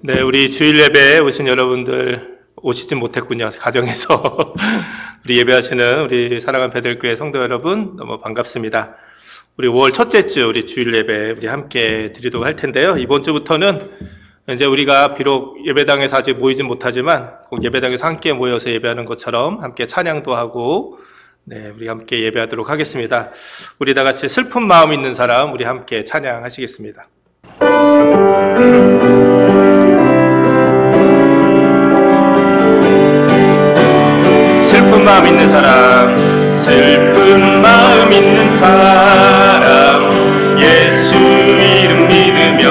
네, 우리 주일 예배에 오신 여러분들 오시진 못했군요. 가정에서. 우리 예배하시는 우리 사랑하는 베들교회 성도 여러분 너무 반갑습니다. 우리 5월 첫째 주 우리 주일 예배 우리 함께 드리도록 할 텐데요. 이번 주부터는 이제 우리가 비록 예배당에서 아직 모이진 못하지만 꼭 예배당에서 함께 모여서 예배하는 것처럼 함께 찬양도 하고 네, 우리 함께 예배하도록 하겠습니다. 우리 다 같이 슬픈 마음 있는 사람 우리 함께 찬양하시겠습니다. 슬픈 마음 있는 사람, 슬픈 마음 있는 사람, 예수 이름 믿으며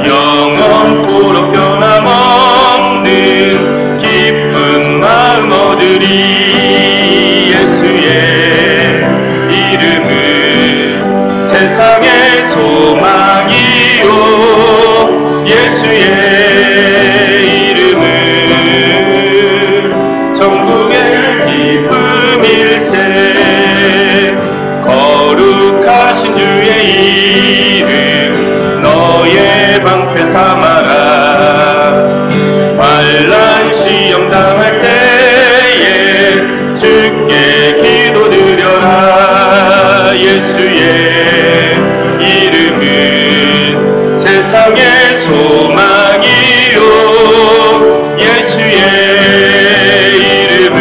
영원토록 변함없는 기쁜 마음 얻으리. 예수의 이름은 세상의 소망이요, 예수의 이름은 천국의 기쁨일세. 거룩하신 주의 이름 너의 방패 삼아라. 환난 시험 당할 때에 주께 기도드려라. 예수의 이름은 세상의 소망이요, 예수의 이름은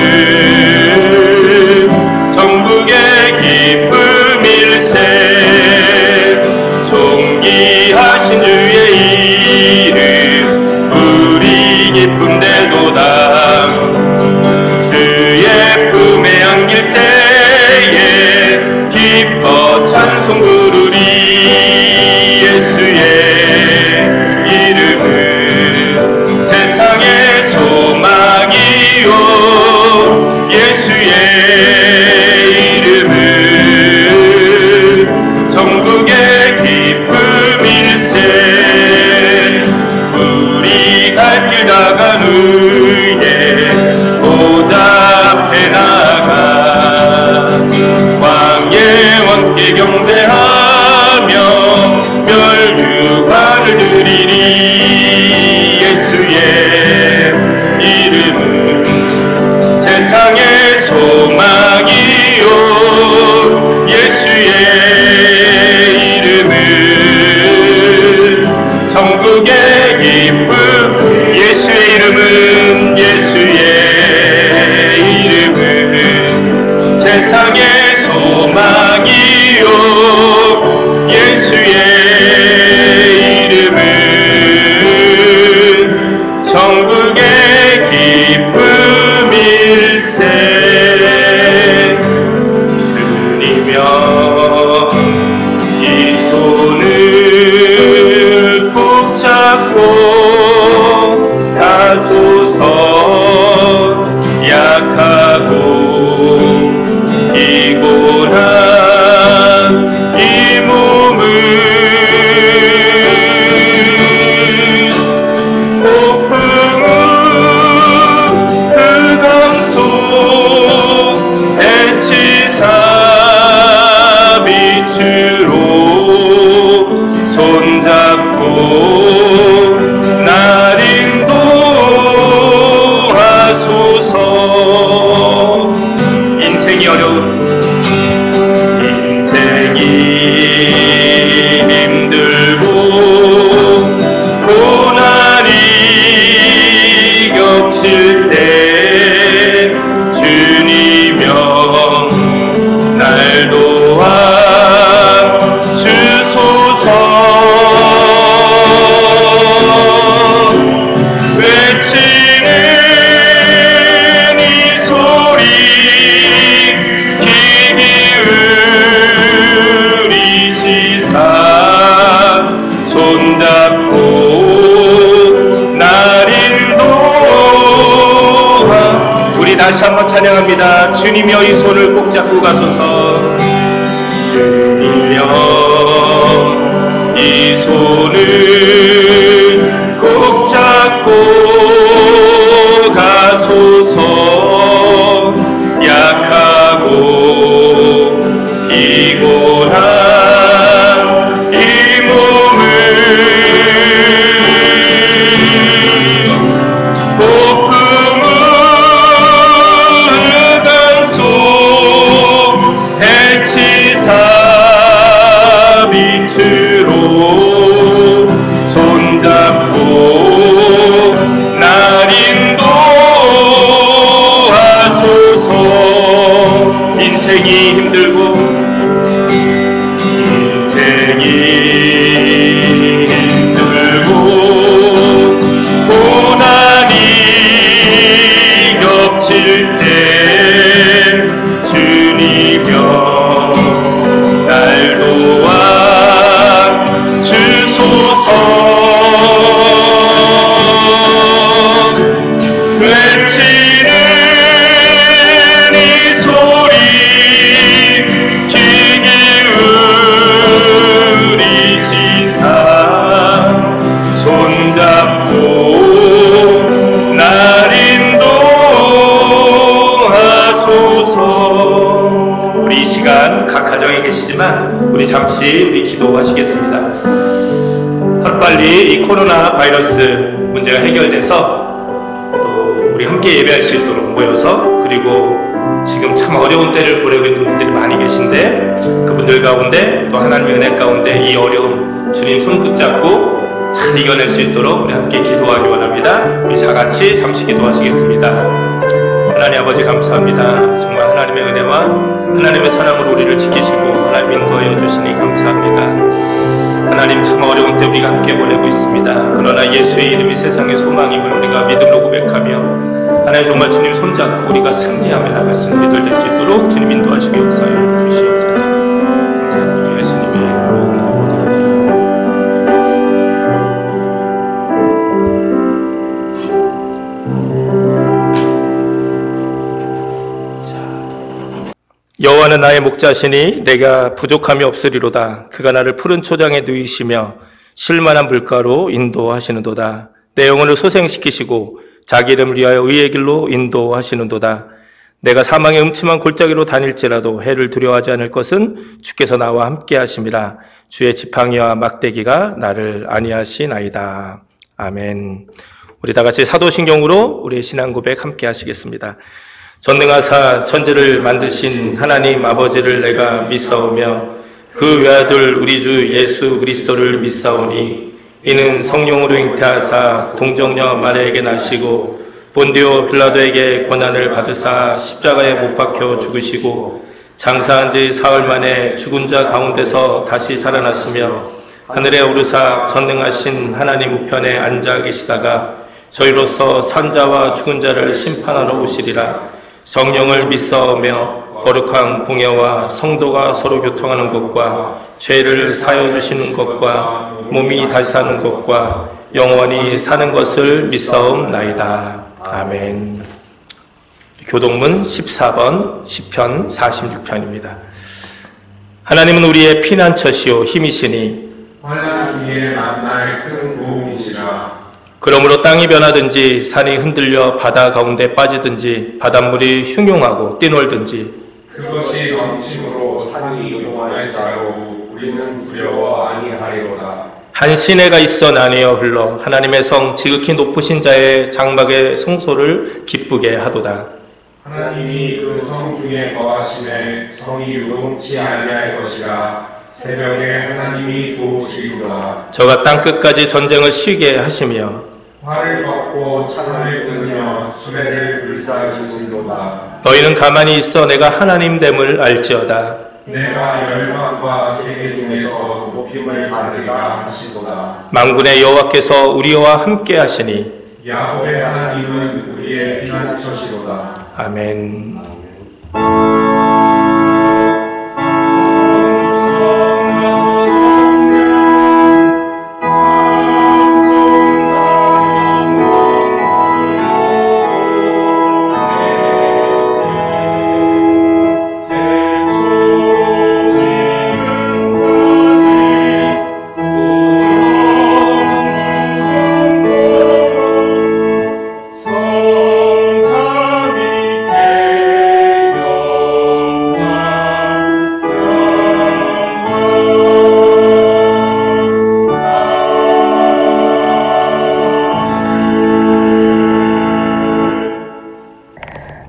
천국의 기쁨일세. 존귀하신 주의 이름 우리 기쁨되도다. 주의 품에 안길 때에 기뻐 찬송 부르리. 예수의 이름은 세상의 소망이요, 예수의 이름은 천국의 기쁨일세. 우리 갈 길 다간 후에 보좌 앞에 나가 광야 함께 경배하며 멸류관을 드리리. 예수의 이름은 세상의 소망이요, 예수의 이름은 천국의 기쁨. 예수의 이름은 세상의 소망이요, 예수의 이름은 천국의 기쁨일세. 주님여 이 손을 꼭 잡고 가소서. 약하고 피곤한 이 몸을 폭풍우 흑암 속 해치사 빛으로 손잡고 날 인도하소서. 인생이 어려운, 인생이 힘들고 고난이 겹칠 때 주님여 날 도와 주소서. 외치는 이 소리 귀 기울이시사 손잡고 날 인도하. 우리 다시 한번 찬양합니다. 주님여 이 손을 꼭 잡고 가소서. 주님여 이 손을 꼭 잡고 가소서. 약하고 피곤한 이 몸을 우리 잠시 우리 기도하시겠습니다. 하루빨리 이 코로나 바이러스 문제가 해결돼서 또 우리 함께 예배할 수 있도록 모여서, 그리고 지금 참 어려운 때를 보내고 있는 분들이 많이 계신데 그분들 가운데 또 하나님의 은혜 가운데 이 어려움 주님 손 붙잡고 잘 이겨낼 수 있도록 우리 함께 기도하기 원합니다. 우리 다같이 잠시 기도하시겠습니다. 하나님 아버지 감사합니다. 정말 하나님의 은혜와 하나님의 사랑으로 우리를 지키시고 하나님 인도하여 주시니 감사합니다. 하나님 참 어려운 때 우리가 함께 보내고 있습니다. 그러나 예수의 이름이 세상의 소망임을 우리가 믿음으로 고백하며 하나님 정말 주님 손잡고 우리가 승리하며 나갈 수 있는 믿을 될 수 있도록 주님 인도하시고 역사여 주시옵소서. 감사드리며 예수님의 이름으로 기도드립니다. 여호와는 나의 목자시니 내가 부족함이 없으리로다. 그가 나를 푸른 초장에 누이시며 쉴만한 물가로 인도하시는도다. 내 영혼을 소생시키시고 자기 이름을 위하여 의의 길로 인도하시는도다. 내가 사망의 음침한 골짜기로 다닐지라도 해를 두려워하지 않을 것은 주께서 나와 함께 하심이라. 주의 지팡이와 막대기가 나를 안위하시나이다. 아멘. 우리 다같이 사도신경으로 우리의 신앙 고백 함께 하시겠습니다. 전능하사 천지를 만드신 하나님 아버지를 내가 믿사오며 그 외아들 우리 주 예수 그리스도를 믿사오니 이는 성령으로 잉태하사 동정녀 마리아에게 나시고 본디오 빌라도에게 고난을 받으사 십자가에 못 박혀 죽으시고 장사한 지 사흘 만에 죽은 자 가운데서 다시 살아나시며 하늘에 오르사 전능하신 하나님 우편에 앉아 계시다가 저희로서 산자와 죽은 자를 심판하러 오시리라. 성령을 믿사오며 거룩한 공예와 성도가 서로 교통하는 것과 죄를 사여 주시는 것과 몸이 다시 사는 것과 영원히 사는 것을 믿사옵나이다. 아멘. 교동문 14번 시편 46편입니다. 하나님은 우리의 피난처시오 힘이시니 환난 중에 만날 큰 도움이시라. 그러므로 땅이 변하든지 산이 흔들려 바다 가운데 빠지든지 바닷물이 흉흉하고 뛰놀든지 그것이 넘침으로 산이 요동할지라도 우리는 두려워 아니하리로다. 한 시내가 있어 나뉘어 흘러 하나님의 성 지극히 높으신 자의 장막의 성소를 기쁘게 하도다. 하나님이 그 성 중에 거하심에 성이 요동치 아니할 것이라. 새벽에 하나님이 도우시리로다. 저가 땅끝까지 전쟁을 쉬게 하시며 활을 걷고 창을 끊으며 수레를 불사르시리로다. 너희는 가만히 있어 내가 하나님됨을 알지어다. 내가 열방과 세계 중에서 높임을 받으리라 하시도다. 만군의 여호와께서 우리와 함께 하시니 야곱의 하나님은 우리의 피난처시로다. 아멘.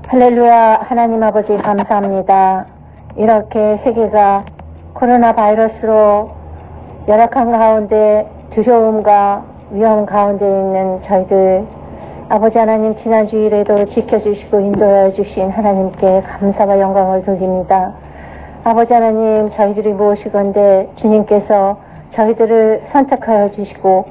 할렐루야. 하나님 아버지 감사합니다. 이렇게 세계가 코로나 바이러스로 열악한 가운데 두려움과 위험 가운데 있는 저희들 아버지 하나님 지난 주일에도 지켜주시고 인도하여 주신 하나님께 감사와 영광을 돌립니다. 아버지 하나님 저희들이 무엇이건데 주님께서 저희들을 선택하여 주시고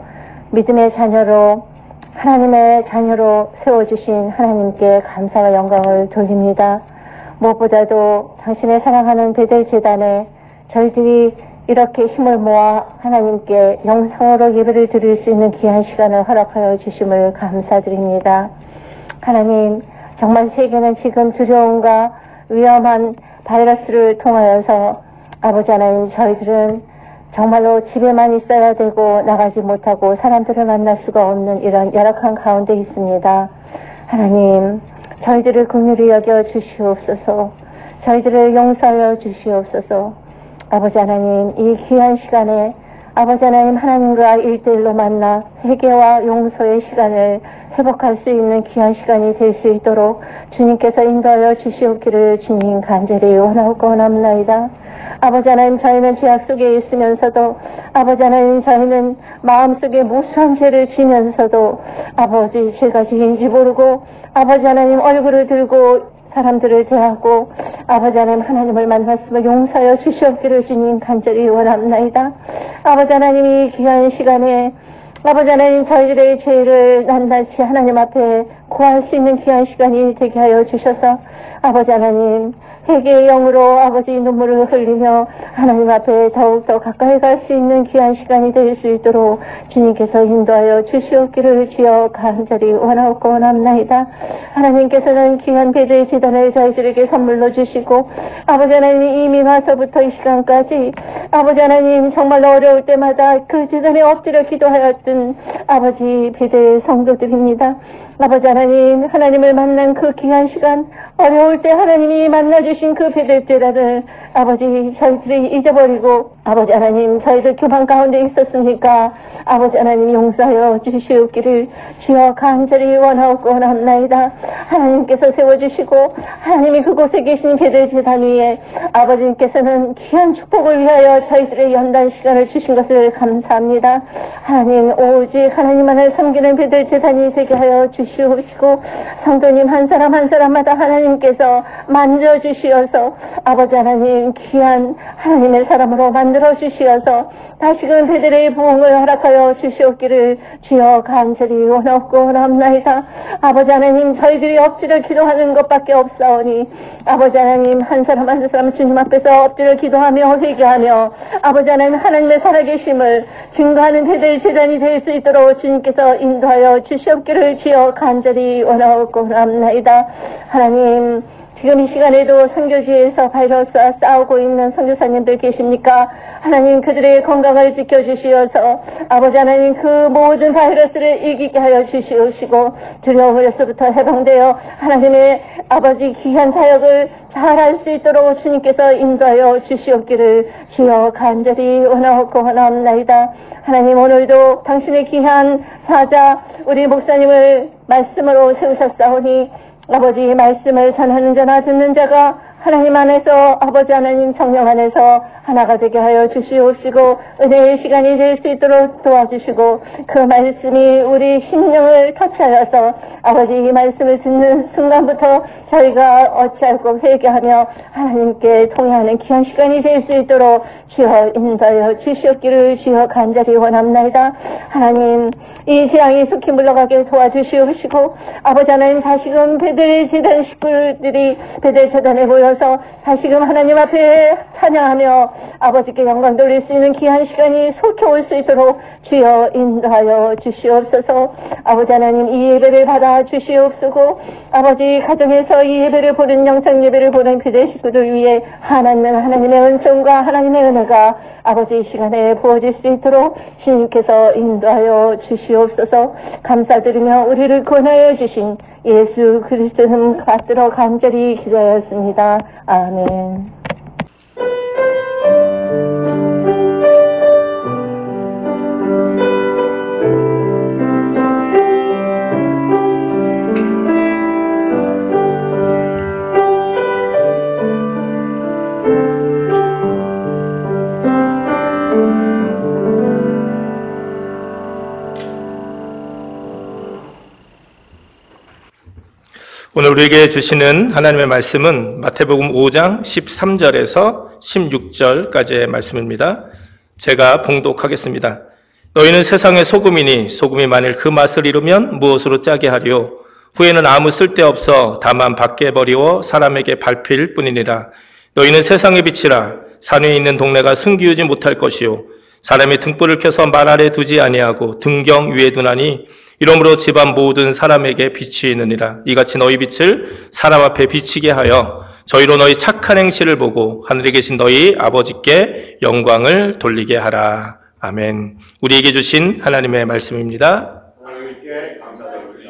믿음의 자녀로 하나님의 자녀로 세워주신 하나님께 감사와 영광을 돌립니다. 무엇보다도 당신의 사랑하는 베델재단에 저희들이 이렇게 힘을 모아 하나님께 영성으로 예배를 드릴 수 있는 귀한 시간을 허락하여 주심을 감사드립니다. 하나님, 정말 세계는 지금 두려움과 위험한 바이러스를 통하여서 아버지 하나님 저희들은 정말로 집에만 있어야 되고 나가지 못하고 사람들을 만날 수가 없는 이런 열악한 가운데 있습니다. 하나님, 저희들을 긍휼히 여겨 주시옵소서. 저희들을 용서하여 주시옵소서. 아버지 하나님, 이 귀한 시간에 아버지 하나님, 하나님과 일대일로 만나 회개와 용서의 시간을 회복할 수 있는 귀한 시간이 될 수 있도록 주님께서 인도하여 주시옵기를 주님 간절히 원하고 원합나이다. 아버지 하나님, 저희는 죄악 속에 있으면서도 아버지 하나님, 저희는 마음속에 무수한 죄를 지면서도 아버지, 죄가 죄인지 모르고 아버지 하나님, 얼굴을 들고 사람들을 대하고 아버지 하나님, 하나님을 만났으면 용서하여 주시옵기를 주님 간절히 원합나이다. 아버지 하나님, 이 귀한 시간에 아버지 하나님, 저희들의 죄를 낱낱이 하나님 앞에 구할 수 있는 귀한 시간이 되게 하여 주셔서 아버지 하나님, 회개의 영으로 아버지 눈물을 흘리며 하나님 앞에 더욱더 가까이 갈 수 있는 귀한 시간이 될 수 있도록 주님께서 인도하여 주시옵기를 주여 간절히 원하옵고 원합나이다. 하나님께서는 귀한 배도의 제단을 저희들에게 선물로 주시고 아버지 하나님, 이미 와서부터 이 시간까지 아버지 하나님, 정말 어려울 때마다 그 제단에 엎드려 기도하였던 아버지 배도의 성도들입니다. 아버지 하나님, 하나님을 만난 그 귀한 시간, 어려울 때 하나님이 만나주신 그 배들죄라를 아버지, 저희들이 잊어버리고 아버지 하나님, 저희들 교만 가운데 있었으니까 아버지 하나님 용서하여 주시옵기를 주여 간절히 원하옵고 원합나이다. 하나님께서 세워주시고 하나님이 그곳에 계신 배들재단 위에 아버지께서는 귀한 축복을 위하여 저희들의 연단 시간을 주신 것을 감사합니다. 하나님, 오직 하나님만을 섬기는 배들재단이 되게 하여 주시옵시고 성도님 한 사람 한 사람마다 하나님께서 만져주시어서 아버지 하나님, 귀한 하나님의 사람으로 만들어 주시어서 다시금 그들의 부흥을 허락하여 주시옵기를 주여 간절히 원하옵고 원합나이다. 아버지 하나님, 저희들이 엎드려 기도하는 것밖에 없사오니 아버지 하나님, 한 사람 한 사람 주님 앞에서 엎드려 기도하며 회개하며 아버지 하나님, 하나님의 살아계심을 증거하는 배들 재단이 될 수 있도록 주님께서 인도하여 주시옵기를 주여 간절히 원하옵고 원합나이다. 하나님, 지금 이 시간에도 선교지에서 바이러스와 싸우고 있는 선교사님들 계십니까? 하나님, 그들의 건강을 지켜주시어서 아버지 하나님, 그 모든 바이러스를 이기게 하여 주시옵시고 두려움에서부터 해방되어 하나님의 아버지 귀한 사역을 잘할 수 있도록 주님께서 인도하여 주시옵기를 주여 간절히 원하옵고 원하옵나이다. 하나님, 오늘도 당신의 귀한 사자 우리 목사님을 말씀으로 세우셨사오니 아버지, 말씀을 전하는 자나 듣는 자가 하나님 안에서 아버지 하나님 성령 안에서 하나가 되게 하여 주시옵시고 은혜의 시간이 될 수 있도록 도와주시고 그 말씀이 우리 심령을 터치하여서 아버지, 이 말씀을 듣는 순간부터 저희가 어찌할고 회개하며 하나님께 통회하는 귀한 시간이 될 수 있도록 주여 인도하여 주시옵기를 주여 간절히 원합나이다. 하나님, 이 재앙이 속히 물러가게 도와주시옵시고 아버지 하나님, 다시금 배들 재단 식구들이 배들 재단에 모여서 다시금 하나님 앞에 찬양하며 아버지께 영광 돌릴 수 있는 귀한 시간이 속히 올 수 있도록 주여 인도하여 주시옵소서. 아버지 하나님, 이 예배를 받아 주시옵소서. 아버지, 가정에서 이 예배를 보는 영상 예배를 보는 배들 식구들 위해 하나님의 은총과 하나님의 은혜가 아버지 이 시간에 부어질 수 있도록 주님께서 인도하여 주시옵소서. 감사드리며 우리를 구원하여 주신 예수 그리스도는 받들어 간절히 기도하였습니다. 아멘. 오늘 우리에게 주시는 하나님의 말씀은 마태복음 5장 13절에서 16절까지의 말씀입니다. 제가 봉독하겠습니다. 너희는 세상의 소금이니 소금이 만일 그 맛을 잃으면 무엇으로 짜게 하리요? 후에는 아무 쓸데없어 다만 밖에 버리워 사람에게 밟힐 뿐이니라. 너희는 세상의 빛이라. 산 위에 있는 동네가 숨기우지 못할 것이요 사람이 등불을 켜서 말 아래 두지 아니하고 등경 위에 두나니 이러므로 집안 모든 사람에게 빛이 있느니라. 이같이 너희 빛을 사람 앞에 비치게 하여 저희로 너희 착한 행실을 보고 하늘에 계신 너희 아버지께 영광을 돌리게 하라. 아멘. 우리에게 주신 하나님의 말씀입니다. 하나님께 감사드립니다.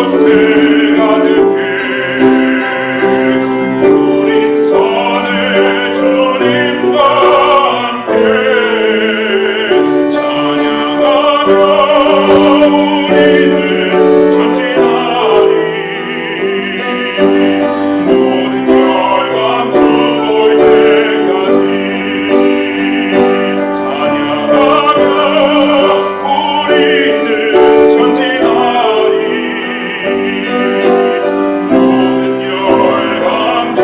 곳에 가득해 우린 선의 주님과 함께 찬양하며 우리는 전진하리 모든 열방 주볼 때까지 찬양하며 우리는 전진하리 모든 열방 주볼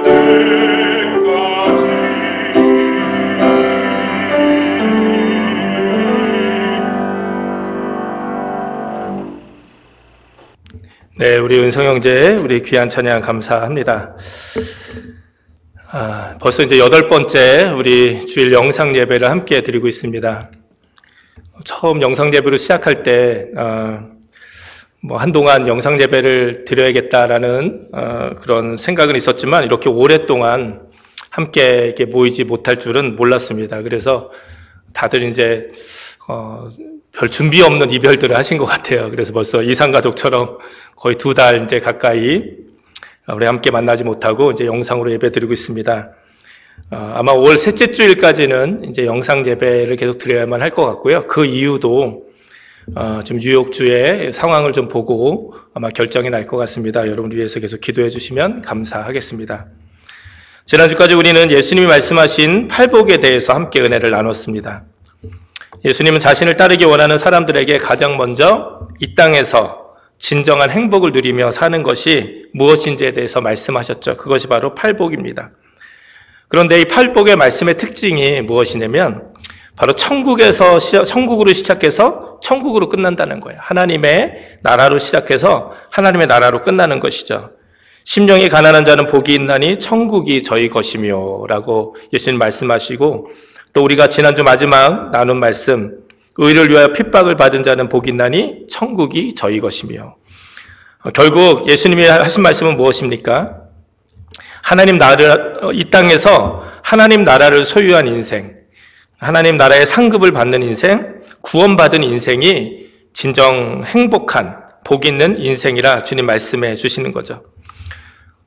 때까지. 네, 우리 은성 형제, 우리 귀한 찬양 감사합니다. 벌써 이제 8번째 우리 주일 영상 예배를 함께 드리고 있습니다. 처음 영상 예배로 시작할 때, 한동안 영상 예배를 드려야겠다라는, 그런 생각은 있었지만, 이렇게 오랫동안 함께 이렇게 모이지 못할 줄은 몰랐습니다. 그래서 다들 이제, 별 준비 없는 이별들을 하신 것 같아요. 그래서 벌써 이산가족처럼 거의 2달 이제 가까이 우리 함께 만나지 못하고 이제 영상으로 예배 드리고 있습니다. 아마 5월 셋째 주일까지는 이제 영상 예배를 계속 드려야만 할 것 같고요. 그 이유도 좀 뉴욕주의 상황을 좀 보고 아마 결정이 날 것 같습니다. 여러분 위해서 계속 기도해 주시면 감사하겠습니다. 지난주까지 우리는 예수님이 말씀하신 팔복에 대해서 함께 은혜를 나눴습니다. 예수님은 자신을 따르기 원하는 사람들에게 가장 먼저 이 땅에서 진정한 행복을 누리며 사는 것이 무엇인지에 대해서 말씀하셨죠. 그것이 바로 팔복입니다. 그런데 이 팔복의 말씀의 특징이 무엇이냐면 바로 천국으로 시작해서 천국으로 끝난다는 거예요. 하나님의 나라로 시작해서 하나님의 나라로 끝나는 것이죠. 심령이 가난한 자는 복이 있나니 천국이 저희 것이며 라고 예수님 말씀하시고, 또 우리가 지난주 마지막 나눈 말씀, 의를 위하여 핍박을 받은 자는 복이 있나니 천국이 저희 것이며, 결국 예수님이 하신 말씀은 무엇입니까? 하나님 나라, 이 땅에서 하나님 나라를 소유한 인생, 하나님 나라의 상급을 받는 인생, 구원받은 인생이 진정 행복한 복 있는 인생이라 주님 말씀해 주시는 거죠.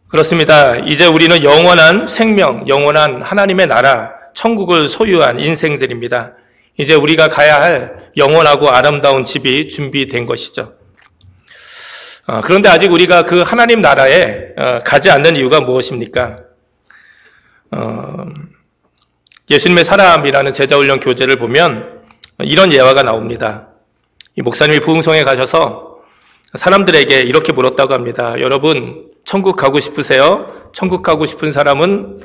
그렇습니다. 이제 우리는 영원한 생명, 영원한 하나님의 나라, 천국을 소유한 인생들입니다. 이제 우리가 가야 할 영원하고 아름다운 집이 준비된 것이죠. 그런데 아직 우리가 그 하나님 나라에 가지 않는 이유가 무엇입니까? 예수님의 사람이라는 제자훈련 교재를 보면 이런 예화가 나옵니다. 이 목사님이 부흥성에 가셔서 사람들에게 이렇게 물었다고 합니다. 여러분, 천국 가고 싶으세요? 천국 가고 싶은 사람은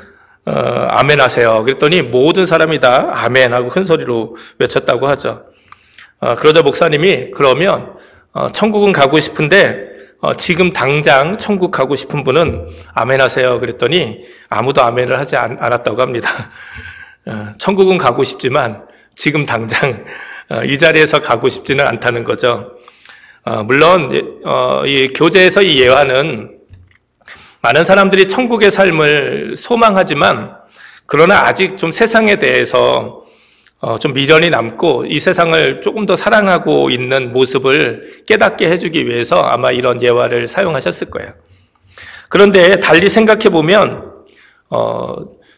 아멘 하세요. 그랬더니 모든 사람이 다 아멘 하고 큰 소리로 외쳤다고 하죠. 그러자 목사님이 그러면 천국은 가고 싶은데 지금 당장 천국 가고 싶은 분은 아멘 하세요. 그랬더니 아무도 아멘을 하지 않았다고 합니다. 천국은 가고 싶지만 지금 당장 이 자리에서 가고 싶지는 않다는 거죠. 물론 이 교재에서 이 예화는 많은 사람들이 천국의 삶을 소망하지만, 그러나 아직 좀 세상에 대해서 좀 미련이 남고 이 세상을 조금 더 사랑하고 있는 모습을 깨닫게 해주기 위해서 아마 이런 예화를 사용하셨을 거예요. 그런데 달리 생각해 보면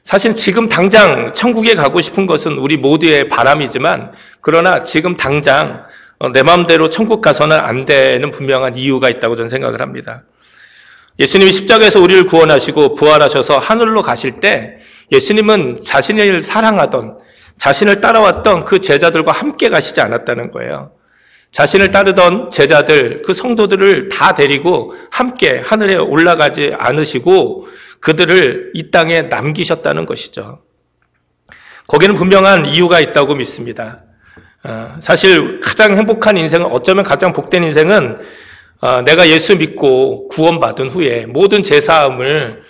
사실 지금 당장 천국에 가고 싶은 것은 우리 모두의 바람이지만, 그러나 지금 당장 내 마음대로 천국 가서는 안 되는 분명한 이유가 있다고 저는 생각을 합니다. 예수님이 십자가에서 우리를 구원하시고 부활하셔서 하늘로 가실 때 예수님은 자신을 사랑하던, 자신을 따라왔던 그 제자들과 함께 가시지 않았다는 거예요. 자신을 따르던 제자들, 그 성도들을 다 데리고 함께 하늘에 올라가지 않으시고 그들을 이 땅에 남기셨다는 것이죠. 거기는 분명한 이유가 있다고 믿습니다. 사실 가장 행복한 인생은, 어쩌면 가장 복된 인생은 내가 예수 믿고 구원받은 후에, 모든 죄사함을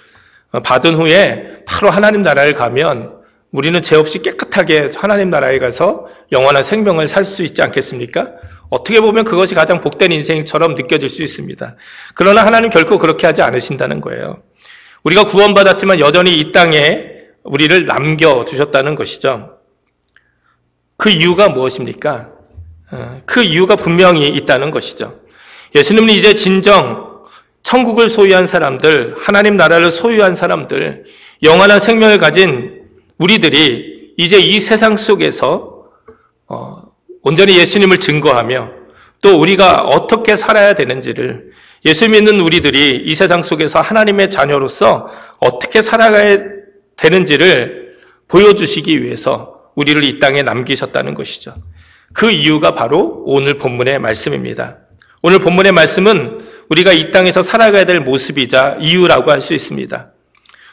받은 후에 바로 하나님 나라에 가면 우리는 죄 없이 깨끗하게 하나님 나라에 가서 영원한 생명을 살 수 있지 않겠습니까? 어떻게 보면 그것이 가장 복된 인생처럼 느껴질 수 있습니다. 그러나 하나님 결코 그렇게 하지 않으신다는 거예요. 우리가 구원받았지만 여전히 이 땅에 우리를 남겨주셨다는 것이죠. 그 이유가 무엇입니까? 그 이유가 분명히 있다는 것이죠. 예수님은 이제 진정 천국을 소유한 사람들, 하나님 나라를 소유한 사람들, 영원한 생명을 가진 우리들이 이제 이 세상 속에서 온전히 예수님을 증거하며 또 우리가 어떻게 살아야 되는지를, 예수 믿는 우리들이 이 세상 속에서 하나님의 자녀로서 어떻게 살아가야 되는지를 보여주시기 위해서 우리를 이 땅에 남기셨다는 것이죠. 그 이유가 바로 오늘 본문의 말씀입니다. 오늘 본문의 말씀은 우리가 이 땅에서 살아가야 될 모습이자 이유라고 할 수 있습니다.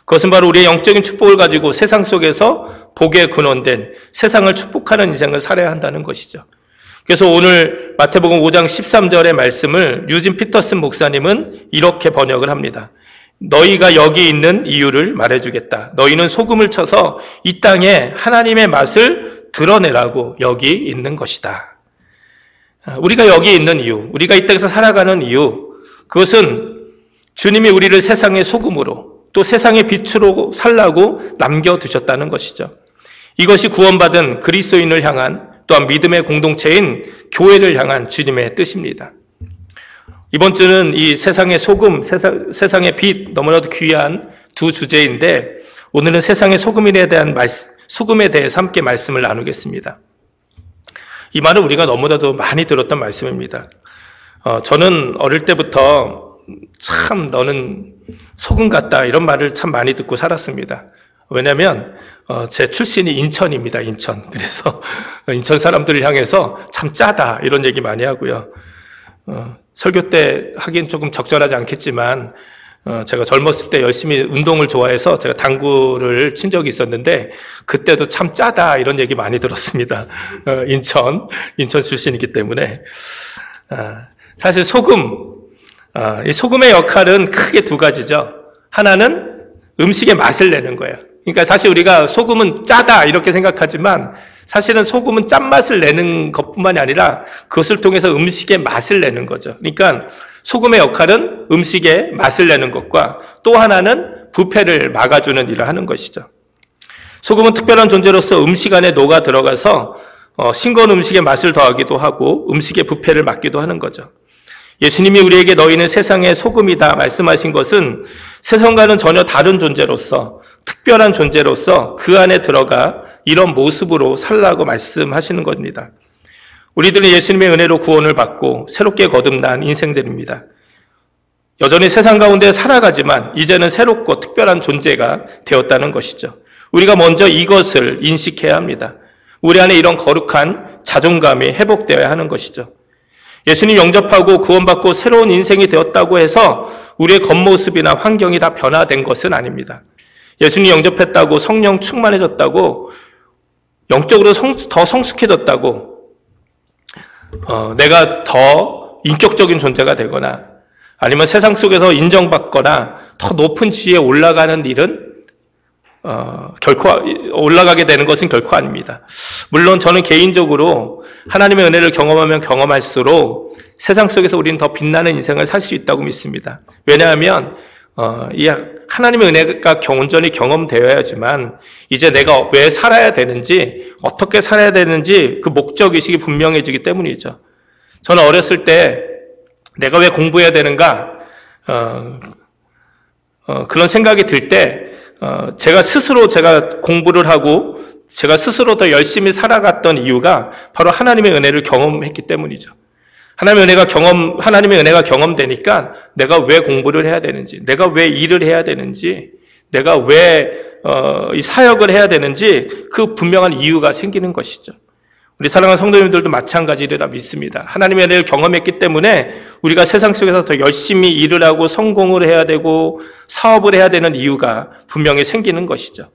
그것은 바로 우리의 영적인 축복을 가지고 세상 속에서 복에 근원된 세상을 축복하는 인생을 살아야 한다는 것이죠. 그래서 오늘 마태복음 5장 13절의 말씀을 유진 피터슨 목사님은 이렇게 번역을 합니다. 너희가 여기 있는 이유를 말해주겠다. 너희는 소금을 쳐서 이 땅에 하나님의 맛을 드러내라고 여기 있는 것이다. 우리가 여기 있는 이유, 우리가 이 땅에서 살아가는 이유, 그것은 주님이 우리를 세상의 소금으로 또 세상의 빛으로 살라고 남겨두셨다는 것이죠. 이것이 구원받은 그리스도인을 향한 또한 믿음의 공동체인 교회를 향한 주님의 뜻입니다. 이번 주는 이 세상의 소금, 세상의 빛, 너무나도 귀한 두 주제인데 오늘은 세상의 소금에 대해서 함께 말씀을 나누겠습니다. 이 말은 우리가 너무나도 많이 들었던 말씀입니다. 저는 어릴 때부터 참 너는 소금 같다 이런 말을 참 많이 듣고 살았습니다. 왜냐하면 제 출신이 인천입니다. 인천. 그래서 인천 사람들을 향해서 참 짜다 이런 얘기 많이 하고요. 설교 때 하긴 조금 적절하지 않겠지만 제가 젊었을 때 열심히 운동을 좋아해서 제가 당구를 친 적이 있었는데 그때도 참 짜다 이런 얘기 많이 들었습니다. 인천 출신이기 때문에. 사실 이 소금의 역할은 크게 두 가지죠. 하나는 음식의 맛을 내는 거예요. 그러니까 사실 우리가 소금은 짜다 이렇게 생각하지만 사실은 소금은 짠맛을 내는 것뿐만이 아니라 그것을 통해서 음식의 맛을 내는 거죠. 그러니까 소금의 역할은 음식의 맛을 내는 것과 또 하나는 부패를 막아주는 일을 하는 것이죠. 소금은 특별한 존재로서 음식 안에 녹아 들어가서 싱거운 음식의 맛을 더하기도 하고 음식의 부패를 막기도 하는 거죠. 예수님이 우리에게 너희는 세상의 소금이다 말씀하신 것은 세상과는 전혀 다른 존재로서 특별한 존재로서 그 안에 들어가 이런 모습으로 살라고 말씀하시는 겁니다. 우리들은 예수님의 은혜로 구원을 받고 새롭게 거듭난 인생들입니다. 여전히 세상 가운데 살아가지만 이제는 새롭고 특별한 존재가 되었다는 것이죠. 우리가 먼저 이것을 인식해야 합니다. 우리 안에 이런 거룩한 자존감이 회복되어야 하는 것이죠. 예수님 영접하고 구원받고 새로운 인생이 되었다고 해서 우리의 겉모습이나 환경이 다 변화된 것은 아닙니다. 예수님 영접했다고 성령 충만해졌다고 영적으로 더 성숙해졌다고 내가 더 인격적인 존재가 되거나 아니면 세상 속에서 인정받거나 더 높은 지위에 올라가는 일은 결코 올라가게 되는 것은 결코 아닙니다. 물론 저는 개인적으로 하나님의 은혜를 경험하면 경험할수록 세상 속에서 우리는 더 빛나는 인생을 살 수 있다고 믿습니다. 왜냐하면 이 하나님의 은혜가 온전히 경험되어야지만 이제 내가 왜 살아야 되는지 어떻게 살아야 되는지 그 목적의식이 분명해지기 때문이죠. 저는 어렸을 때 내가 왜 공부해야 되는가 그런 생각이 들 때 제가 스스로 공부를 하고 제가 스스로 더 열심히 살아갔던 이유가 바로 하나님의 은혜를 경험했기 때문이죠. 하나님의 은혜가 경험되니까 내가 왜 공부를 해야 되는지, 내가 왜 일을 해야 되는지, 내가 왜 이 사역을 해야 되는지 그 분명한 이유가 생기는 것이죠. 우리 사랑하는 성도님들도 마찬가지리라 믿습니다. 하나님의 은혜를 경험했기 때문에 우리가 세상 속에서 더 열심히 일을 하고 성공을 해야 되고 사업을 해야 되는 이유가 분명히 생기는 것이죠.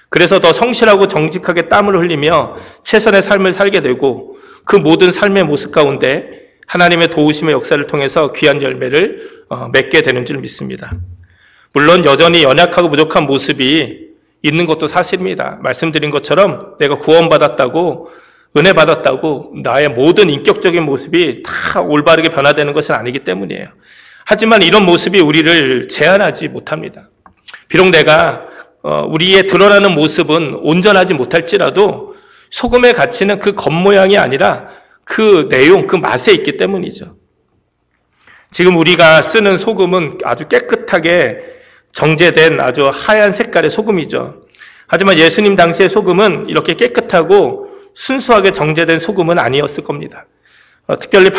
그래서 더 성실하고 정직하게 땀을 흘리며 최선의 삶을 살게 되고 그 모든 삶의 모습 가운데 하나님의 도우심의 역사를 통해서 귀한 열매를 맺게 되는 줄 믿습니다. 물론 여전히 연약하고 부족한 모습이 있는 것도 사실입니다. 말씀드린 것처럼 내가 구원받았다고 은혜 받았다고 나의 모든 인격적인 모습이 다 올바르게 변화되는 것은 아니기 때문이에요. 하지만 이런 모습이 우리를 제한하지 못합니다. 비록 내가 우리의 드러나는 모습은 온전하지 못할지라도 소금의 가치는 그 겉모양이 아니라 그 내용, 그 맛에 있기 때문이죠. 지금 우리가 쓰는 소금은 아주 깨끗하게 정제된 아주 하얀 색깔의 소금이죠. 하지만 예수님 당시의 소금은 이렇게 깨끗하고 순수하게 정제된 소금은 아니었을 겁니다. 특별히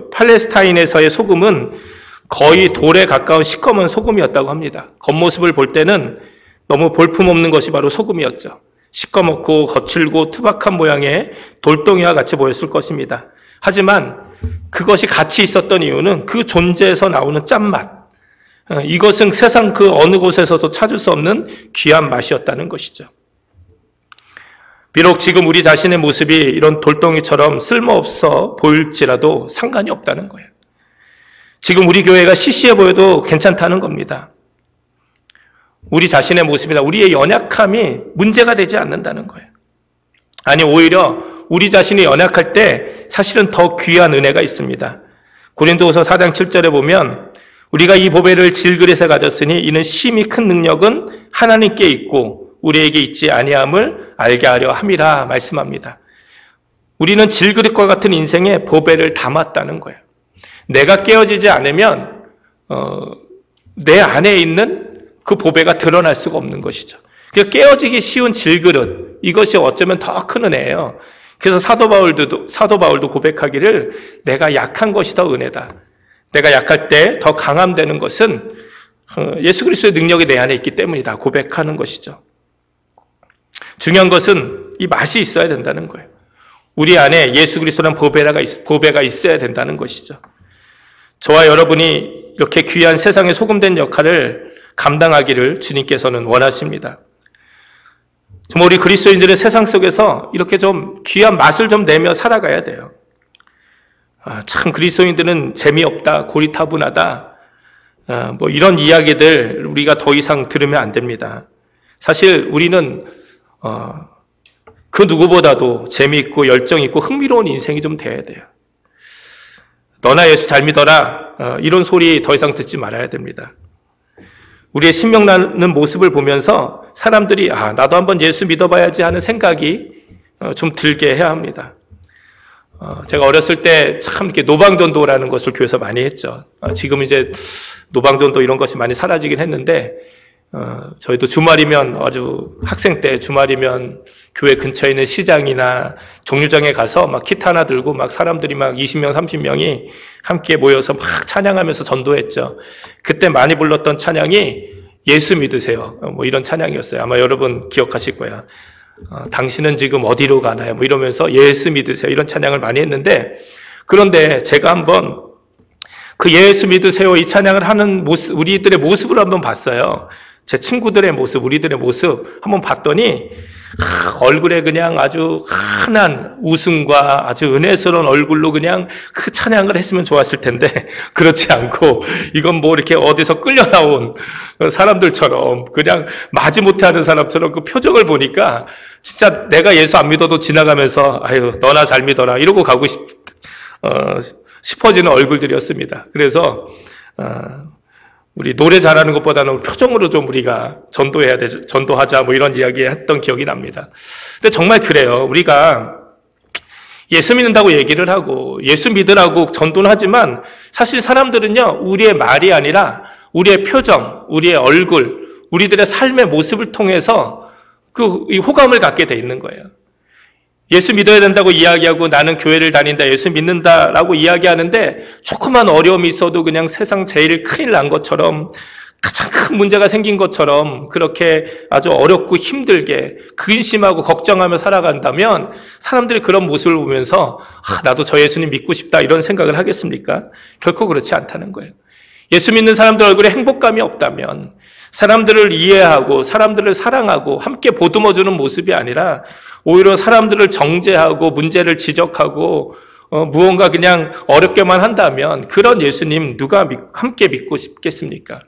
팔레스타인에서의 소금은 거의 돌에 가까운 시커먼 소금이었다고 합니다. 겉모습을 볼 때는 너무 볼품없는 것이 바로 소금이었죠. 시꺼멓고 거칠고 투박한 모양의 돌덩이와 같이 보였을 것입니다. 하지만 그것이 같이 있었던 이유는 그 존재에서 나오는 짠맛, 이것은 세상 그 어느 곳에서도 찾을 수 없는 귀한 맛이었다는 것이죠. 비록 지금 우리 자신의 모습이 이런 돌덩이처럼 쓸모없어 보일지라도 상관이 없다는 거예요. 지금 우리 교회가 시시해 보여도 괜찮다는 겁니다. 우리 자신의 모습이나 우리의 연약함이 문제가 되지 않는다는 거예요. 아니, 오히려 우리 자신이 연약할 때 사실은 더 귀한 은혜가 있습니다. 고린도후서 4장 7절에 보면 우리가 이 보배를 질그릇에 가졌으니 이는 심히 큰 능력은 하나님께 있고 우리에게 있지 아니함을 알게 하려 함이라 말씀합니다. 우리는 질그릇과 같은 인생에 보배를 담았다는 거예요. 내가 깨어지지 않으면 내 안에 있는 그 보배가 드러날 수가 없는 것이죠. 그러니까 깨어지기 쉬운 질그릇, 이것이 어쩌면 더 큰 은혜예요. 그래서 사도 바울도 고백하기를 내가 약한 것이 더 은혜다. 내가 약할 때 더 강함되는 것은 예수 그리스도의 능력이 내 안에 있기 때문이다. 고백하는 것이죠. 중요한 것은 이 맛이 있어야 된다는 거예요. 우리 안에 예수 그리스도라는 보배가 있어야 된다는 것이죠. 저와 여러분이 이렇게 귀한 세상에 소금된 역할을 감당하기를 주님께서는 원하십니다. 정말 우리 그리스도인들의 세상 속에서 이렇게 좀 귀한 맛을 좀 내며 살아가야 돼요. 참 그리스도인들은 재미없다, 고리타분하다, 뭐 이런 이야기들 우리가 더 이상 들으면 안 됩니다. 사실 우리는 그 누구보다도 재미있고 열정있고 흥미로운 인생이 좀 돼야 돼요. 너나 예수 잘 믿어라, 이런 소리 더 이상 듣지 말아야 됩니다. 우리의 신명나는 모습을 보면서 사람들이 나도 한번 예수 믿어봐야지 하는 생각이 좀 들게 해야 합니다. 제가 어렸을 때 참 이렇게 노방전도라는 것을 교회에서 많이 했죠. 지금 이제 노방전도 이런 것이 많이 사라지긴 했는데 저희도 주말이면 아주 학생 때 주말이면 교회 근처에 있는 시장이나 종류장에 가서 막 기타 하나 들고 막 사람들이 막 20명, 30명이 함께 모여서 막 찬양하면서 전도했죠. 그때 많이 불렀던 찬양이 예수 믿으세요. 뭐 이런 찬양이었어요. 아마 여러분 기억하실 거야. 당신은 지금 어디로 가나요? 뭐 이러면서 예수 믿으세요. 이런 찬양을 많이 했는데, 그런데 제가 한번 그 예수 믿으세요 이 찬양을 하는 모습, 우리들의 모습을 한번 봤어요. 제 친구들의 모습, 우리들의 모습 한번 봤더니 얼굴에 그냥 아주 환한 웃음과 아주 은혜스러운 얼굴로 그냥 그 찬양을 했으면 좋았을 텐데 그렇지 않고 이건 뭐 이렇게 어디서 끌려 나온 사람들처럼 그냥 마지못해 하는 사람처럼 그 표정을 보니까 진짜 내가 예수 안 믿어도 지나가면서 아유 너나 잘 믿어라 이러고 가고 싶어지는 얼굴들이었습니다. 그래서 우리 노래 잘하는 것보다는 표정으로 좀 우리가 전도하자 뭐 이런 이야기 했던 기억이 납니다. 근데 정말 그래요. 우리가 예수 믿는다고 얘기를 하고 예수 믿으라고 전도는 하지만 사실 사람들은요, 우리의 말이 아니라 우리의 표정, 우리의 얼굴, 우리들의 삶의 모습을 통해서 이 호감을 갖게 돼 있는 거예요. 예수 믿어야 된다고 이야기하고 나는 교회를 다닌다, 예수 믿는다라고 이야기하는데 조그만 어려움이 있어도 그냥 세상 제일 큰일 난 것처럼 가장 큰 문제가 생긴 것처럼 그렇게 아주 어렵고 힘들게 근심하고 걱정하며 살아간다면 사람들이 그런 모습을 보면서 나도 저 예수님 믿고 싶다 이런 생각을 하겠습니까? 결코 그렇지 않다는 거예요. 예수 믿는 사람들 얼굴에 행복감이 없다면 사람들을 이해하고 사람들을 사랑하고 함께 보듬어주는 모습이 아니라 오히려 사람들을 정죄하고 문제를 지적하고 무언가 그냥 어렵게만 한다면 그런 예수님 누가 함께 믿고 싶겠습니까?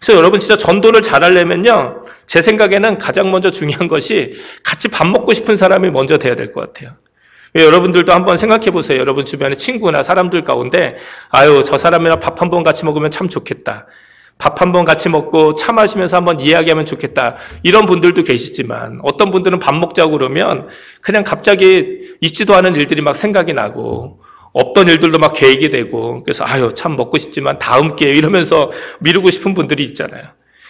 그래서 여러분 진짜 전도를 잘하려면요, 제 생각에는 가장 먼저 중요한 것이 같이 밥 먹고 싶은 사람이 먼저 돼야 될 것 같아요. 여러분들도 한번 생각해 보세요. 여러분 주변의 친구나 사람들 가운데 아유 저 사람이랑 밥 한 번 같이 먹으면 참 좋겠다. 밥 한 번 같이 먹고 차 마시면서 한번 이야기하면 좋겠다. 이런 분들도 계시지만 어떤 분들은 밥 먹자고 그러면 그냥 갑자기 있지도 않은 일들이 막 생각이 나고 없던 일들도 막 계획이 되고, 그래서 아유 참 먹고 싶지만 다음 기회에 이러면서 미루고 싶은 분들이 있잖아요.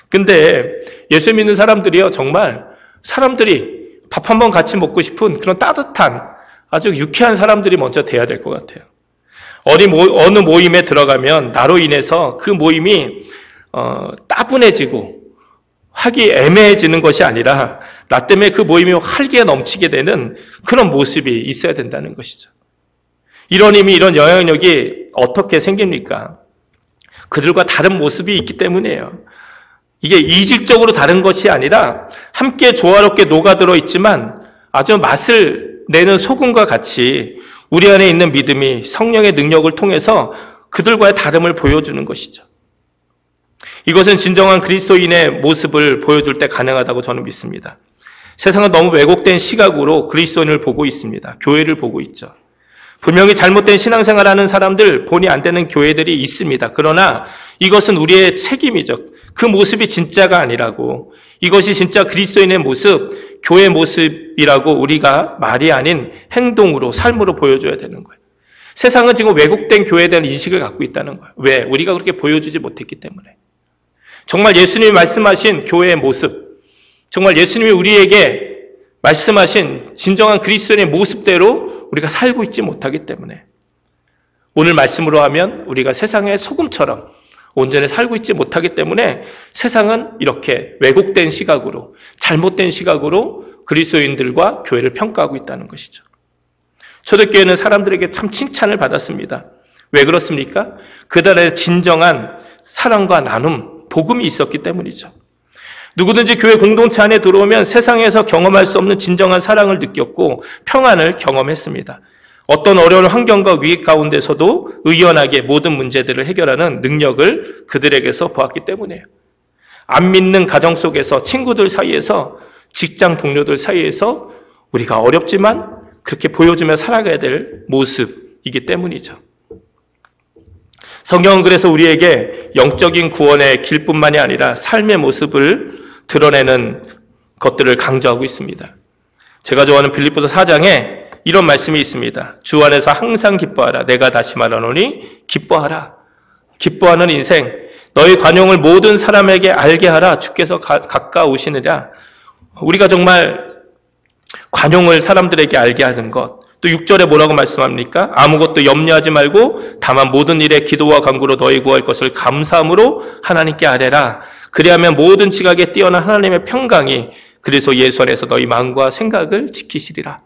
근데 예수 믿는 사람들이요, 정말 사람들이 밥 한번 같이 먹고 싶은 그런 따뜻한 아주 유쾌한 사람들이 먼저 돼야 될 것 같아요. 어느 모임에 들어가면 나로 인해서 그 모임이 따분해지고 하기 애매해지는 것이 아니라 나 때문에 그 모임이 활기가 넘치게 되는 그런 모습이 있어야 된다는 것이죠. 이런 힘이, 이런 영향력이 어떻게 생깁니까? 그들과 다른 모습이 있기 때문이에요. 이게 이질적으로 다른 것이 아니라 함께 조화롭게 녹아들어 있지만 아주 맛을 내는 소금과 같이 우리 안에 있는 믿음이 성령의 능력을 통해서 그들과의 다름을 보여주는 것이죠. 이것은 진정한 그리스도인의 모습을 보여줄 때 가능하다고 저는 믿습니다. 세상은 너무 왜곡된 시각으로 그리스도인을 보고 있습니다. 교회를 보고 있죠. 분명히 잘못된 신앙생활하는 사람들, 본이 안 되는 교회들이 있습니다. 그러나 이것은 우리의 책임이죠. 그 모습이 진짜가 아니라고, 이것이 진짜 그리스도인의 모습, 교회의 모습이라고 우리가 말이 아닌 행동으로, 삶으로 보여줘야 되는 거예요. 세상은 지금 왜곡된 교회에 대한 인식을 갖고 있다는 거예요. 왜? 우리가 그렇게 보여주지 못했기 때문에. 정말 예수님이 말씀하신 교회의 모습, 정말 예수님이 우리에게 말씀하신 진정한 그리스도인의 모습대로 우리가 살고 있지 못하기 때문에, 오늘 말씀으로 하면 우리가 세상의 소금처럼 온전히 살고 있지 못하기 때문에 세상은 이렇게 왜곡된 시각으로, 잘못된 시각으로 그리스도인들과 교회를 평가하고 있다는 것이죠. 초대교회는 사람들에게 참 칭찬을 받았습니다. 왜 그렇습니까? 그들의 진정한 사랑과 나눔, 복음이 있었기 때문이죠. 누구든지 교회 공동체 안에 들어오면 세상에서 경험할 수 없는 진정한 사랑을 느꼈고 평안을 경험했습니다. 어떤 어려운 환경과 위기 가운데서도 의연하게 모든 문제들을 해결하는 능력을 그들에게서 보았기 때문이에요. 안 믿는 가정 속에서, 친구들 사이에서, 직장 동료들 사이에서 우리가 어렵지만 그렇게 보여주며 살아가야 될 모습이기 때문이죠. 성경은 그래서 우리에게 영적인 구원의 길뿐만이 아니라 삶의 모습을 드러내는 것들을 강조하고 있습니다. 제가 좋아하는 빌립보서 4장에 이런 말씀이 있습니다. 주 안에서 항상 기뻐하라. 내가 다시 말하노니 기뻐하라. 기뻐하는 인생, 너희 관용을 모든 사람에게 알게 하라. 주께서 가까우시느냐. 우리가 정말 관용을 사람들에게 알게 하는 것. 또 6절에 뭐라고 말씀합니까? 아무것도 염려하지 말고 다만 모든 일에 기도와 간구로 너희 구할 것을 감사함으로 하나님께 아뢰라. 그리하면 모든 지각에 뛰어난 하나님의 평강이 그래서 예수 안에서 너희 마음과 생각을 지키시리라.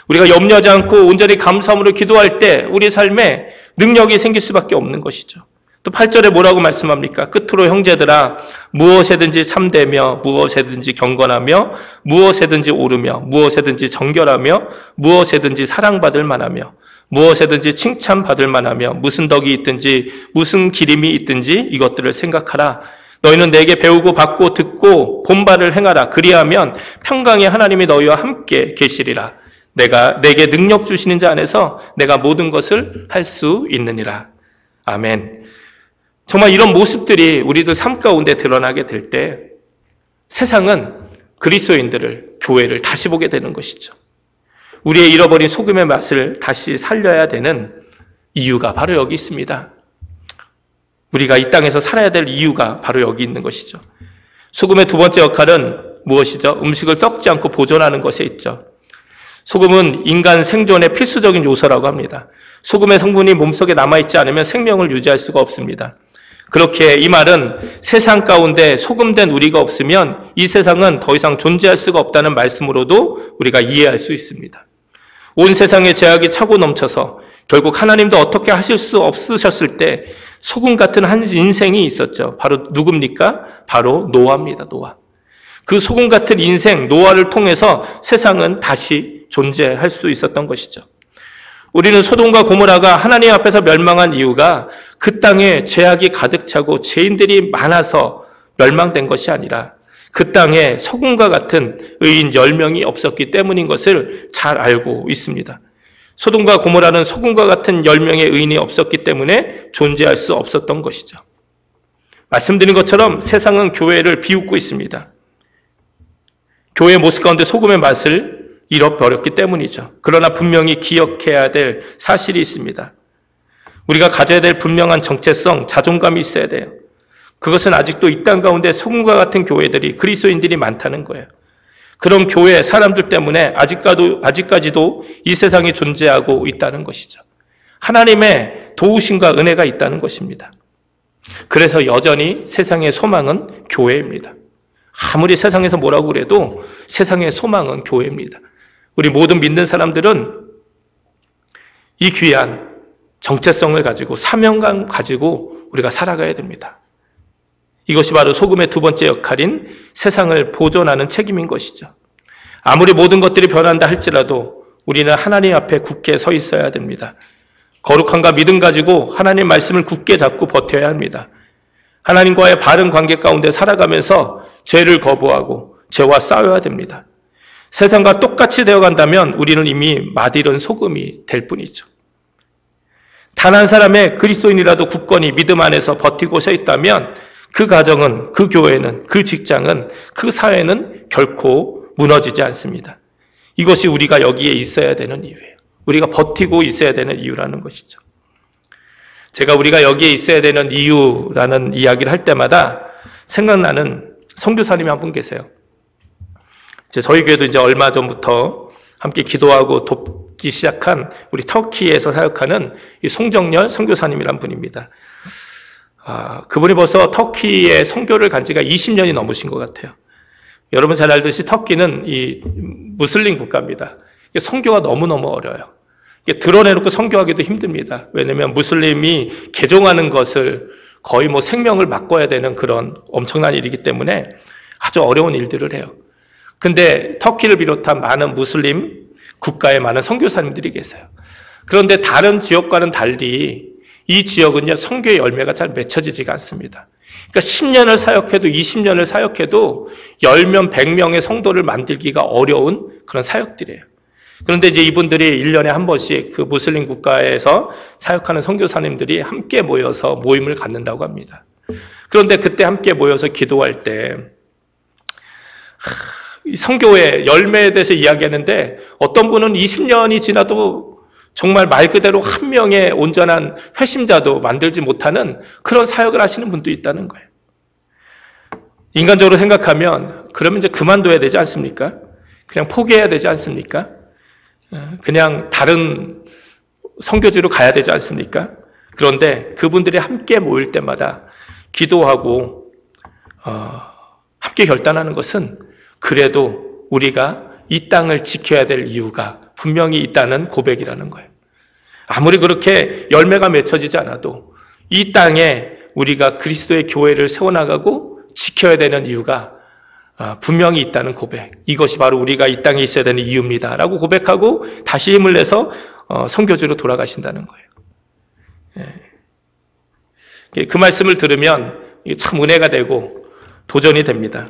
우리가 염려하지 않고 온전히 감사함으로 기도할 때 우리 삶에 능력이 생길 수밖에 없는 것이죠. 또 8절에 뭐라고 말씀합니까? 끝으로 형제들아, 무엇에든지 참되며 무엇에든지 경건하며 무엇에든지 오르며 무엇에든지 정결하며 무엇에든지 사랑받을 만하며 무엇에든지 칭찬받을 만하며 무슨 덕이 있든지 무슨 기림이 있든지 이것들을 생각하라. 너희는 내게 배우고 받고 듣고 본바를 행하라. 그리하면 평강의 하나님이 너희와 함께 계시리라. 내게 능력 주시는 자 안에서 내가 모든 것을 할 수 있느니라. 아멘. 정말 이런 모습들이 우리들 삶 가운데 드러나게 될 때 세상은 그리스도인들을, 교회를 다시 보게 되는 것이죠. 우리의 잃어버린 소금의 맛을 다시 살려야 되는 이유가 바로 여기 있습니다. 우리가 이 땅에서 살아야 될 이유가 바로 여기 있는 것이죠. 소금의 두 번째 역할은 무엇이죠? 음식을 썩지 않고 보존하는 것에 있죠. 소금은 인간 생존의 필수적인 요소라고 합니다. 소금의 성분이 몸속에 남아있지 않으면 생명을 유지할 수가 없습니다. 그렇게 이 말은 세상 가운데 소금된 우리가 없으면 이 세상은 더 이상 존재할 수가 없다는 말씀으로도 우리가 이해할 수 있습니다. 온 세상에 죄악이 차고 넘쳐서 결국 하나님도 어떻게 하실 수 없으셨을 때 소금 같은 한 인생이 있었죠. 바로 누굽니까? 바로 노아입니다. 노아. 그 소금 같은 인생 노아를 통해서 세상은 다시 존재할 수 있었던 것이죠. 우리는 소돔과 고모라가 하나님 앞에서 멸망한 이유가 그 땅에 죄악이 가득 차고 죄인들이 많아서 멸망된 것이 아니라 그 땅에 소금과 같은 의인 10명이 없었기 때문인 것을 잘 알고 있습니다. 소돔과 고모라는 소금과 같은 10명의 의인이 없었기 때문에 존재할 수 없었던 것이죠. 말씀드린 것처럼 세상은 교회를 비웃고 있습니다. 교회의 모습 가운데 소금의 맛을 잃어버렸기 때문이죠. 그러나 분명히 기억해야 될 사실이 있습니다. 우리가 가져야 될 분명한 정체성, 자존감이 있어야 돼요. 그것은 아직도 이 땅 가운데 소금과 같은 교회들이, 그리스도인들이 많다는 거예요. 그런 교회 사람들 때문에 아직까지도 이 세상에 존재하고 있다는 것이죠. 하나님의 도우심과 은혜가 있다는 것입니다. 그래서 여전히 세상의 소망은 교회입니다. 아무리 세상에서 뭐라고 그래도 세상의 소망은 교회입니다. 우리 모든 믿는 사람들은 이 귀한 정체성을 가지고 사명감 가지고 우리가 살아가야 됩니다. 이것이 바로 소금의 두 번째 역할인 세상을 보존하는 책임인 것이죠. 아무리 모든 것들이 변한다 할지라도 우리는 하나님 앞에 굳게 서 있어야 됩니다. 거룩함과 믿음 가지고 하나님 말씀을 굳게 잡고 버텨야 합니다. 하나님과의 바른 관계 가운데 살아가면서 죄를 거부하고 죄와 싸워야 됩니다. 세상과 똑같이 되어간다면 우리는 이미 맛이른 소금이 될 뿐이죠. 단 한 사람의 그리스도인이라도 굳건히 믿음 안에서 버티고 서 있다면 그 가정은, 그 교회는, 그 직장은, 그 사회는 결코 무너지지 않습니다. 이것이 우리가 여기에 있어야 되는 이유예요. 우리가 버티고 있어야 되는 이유라는 것이죠. 제가 우리가 여기에 있어야 되는 이유라는 이야기를 할 때마다 생각나는 선교사님이 한 분 계세요. 저희 교회도 이제 얼마 전부터 함께 기도하고 돕기 시작한 우리 터키에서 사역하는 이 송정열 선교사님이란 분입니다. 그분이 벌써 터키에 선교를 간 지가 20년이 넘으신 것 같아요. 여러분 잘 알듯이 터키는 이 무슬림 국가입니다. 선교가 너무너무 어려워요. 드러내놓고 선교하기도 힘듭니다. 왜냐하면 무슬림이 개종하는 것을 거의 생명을 바꿔야 되는 그런 엄청난 일이기 때문에 아주 어려운 일들을 해요. 근데 터키를 비롯한 많은 무슬림 국가에 많은 선교사님들이 계세요. 그런데 다른 지역과는 달리 이 지역은요, 선교의 열매가 잘 맺혀지지가 않습니다. 그러니까 10년을 사역해도 20년을 사역해도 10명, 100명의 성도를 만들기가 어려운 그런 사역들이에요. 그런데 이제 이분들이 1년에 한 번씩 그 무슬림 국가에서 사역하는 선교사님들이 함께 모여서 모임을 갖는다고 합니다. 그런데 그때 함께 모여서 기도할 때 선교의 열매에 대해서 이야기하는데 어떤 분은 20년이 지나도 정말 말 그대로 한 명의 온전한 회심자도 만들지 못하는 그런 사역을 하시는 분도 있다는 거예요. 인간적으로 생각하면 그러면 이제 그만둬야 되지 않습니까? 그냥 포기해야 되지 않습니까? 그냥 다른 선교지로 가야 되지 않습니까? 그런데 그분들이 함께 모일 때마다 기도하고 함께 결단하는 것은 그래도 우리가 이 땅을 지켜야 될 이유가 분명히 있다는 고백이라는 거예요. 아무리 그렇게 열매가 맺혀지지 않아도 이 땅에 우리가 그리스도의 교회를 세워나가고 지켜야 되는 이유가 분명히 있다는 고백. 이것이 바로 우리가 이 땅에 있어야 되는 이유입니다. 라고 고백하고 다시 힘을 내서 선교지로 돌아가신다는 거예요. 그 말씀을 들으면 참 은혜가 되고 도전이 됩니다.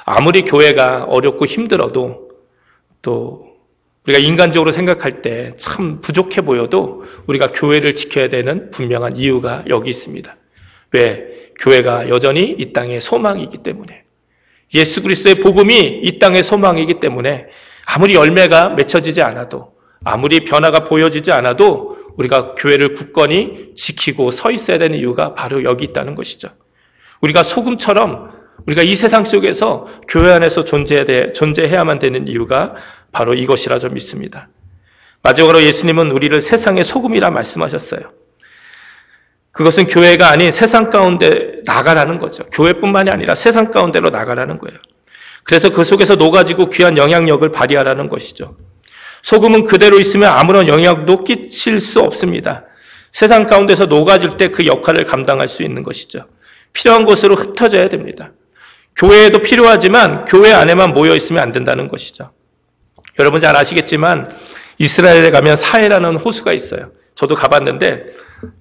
아무리 교회가 어렵고 힘들어도 또 우리가 인간적으로 생각할 때 참 부족해 보여도 우리가 교회를 지켜야 되는 분명한 이유가 여기 있습니다. 왜? 교회가 여전히 이 땅의 소망이기 때문에. 예수 그리스도의 복음이 이 땅의 소망이기 때문에 아무리 열매가 맺혀지지 않아도 아무리 변화가 보여지지 않아도 우리가 교회를 굳건히 지키고 서 있어야 되는 이유가 바로 여기 있다는 것이죠. 우리가 소금처럼 우리가 이 세상 속에서 교회 안에서 존재해야만 되는 이유가 바로 이것이라 좀 믿습니다. 마지막으로 예수님은 우리를 세상의 소금이라 말씀하셨어요. 그것은 교회가 아닌 세상 가운데 나가라는 거죠. 교회뿐만이 아니라 세상 가운데로 나가라는 거예요. 그래서 그 속에서 녹아지고 귀한 영향력을 발휘하라는 것이죠. 소금은 그대로 있으면 아무런 영향도 끼칠 수 없습니다. 세상 가운데서 녹아질 때 그 역할을 감당할 수 있는 것이죠. 필요한 곳으로 흩어져야 됩니다. 교회에도 필요하지만 교회 안에만 모여 있으면 안 된다는 것이죠. 여러분 잘 아시겠지만 이스라엘에 가면 사해라는 호수가 있어요. 저도 가봤는데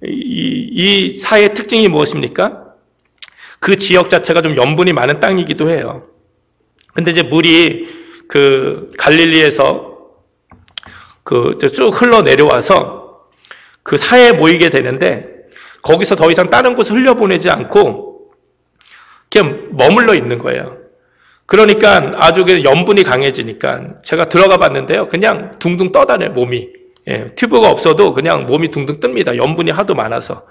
이 사해의 특징이 무엇입니까? 그 지역 자체가 좀 염분이 많은 땅이기도 해요. 근데 이제 물이 그 갈릴리에서 쭉 흘러 내려와서 그 사해에 모이게 되는데 거기서 더 이상 다른 곳을 흘려보내지 않고 그냥 머물러 있는 거예요. 그러니까 아주 염분이 강해지니까 제가 들어가 봤는데요. 그냥 둥둥 떠다녀요, 몸이. 예, 튜브가 없어도 그냥 몸이 둥둥 뜹니다. 염분이 하도 많아서.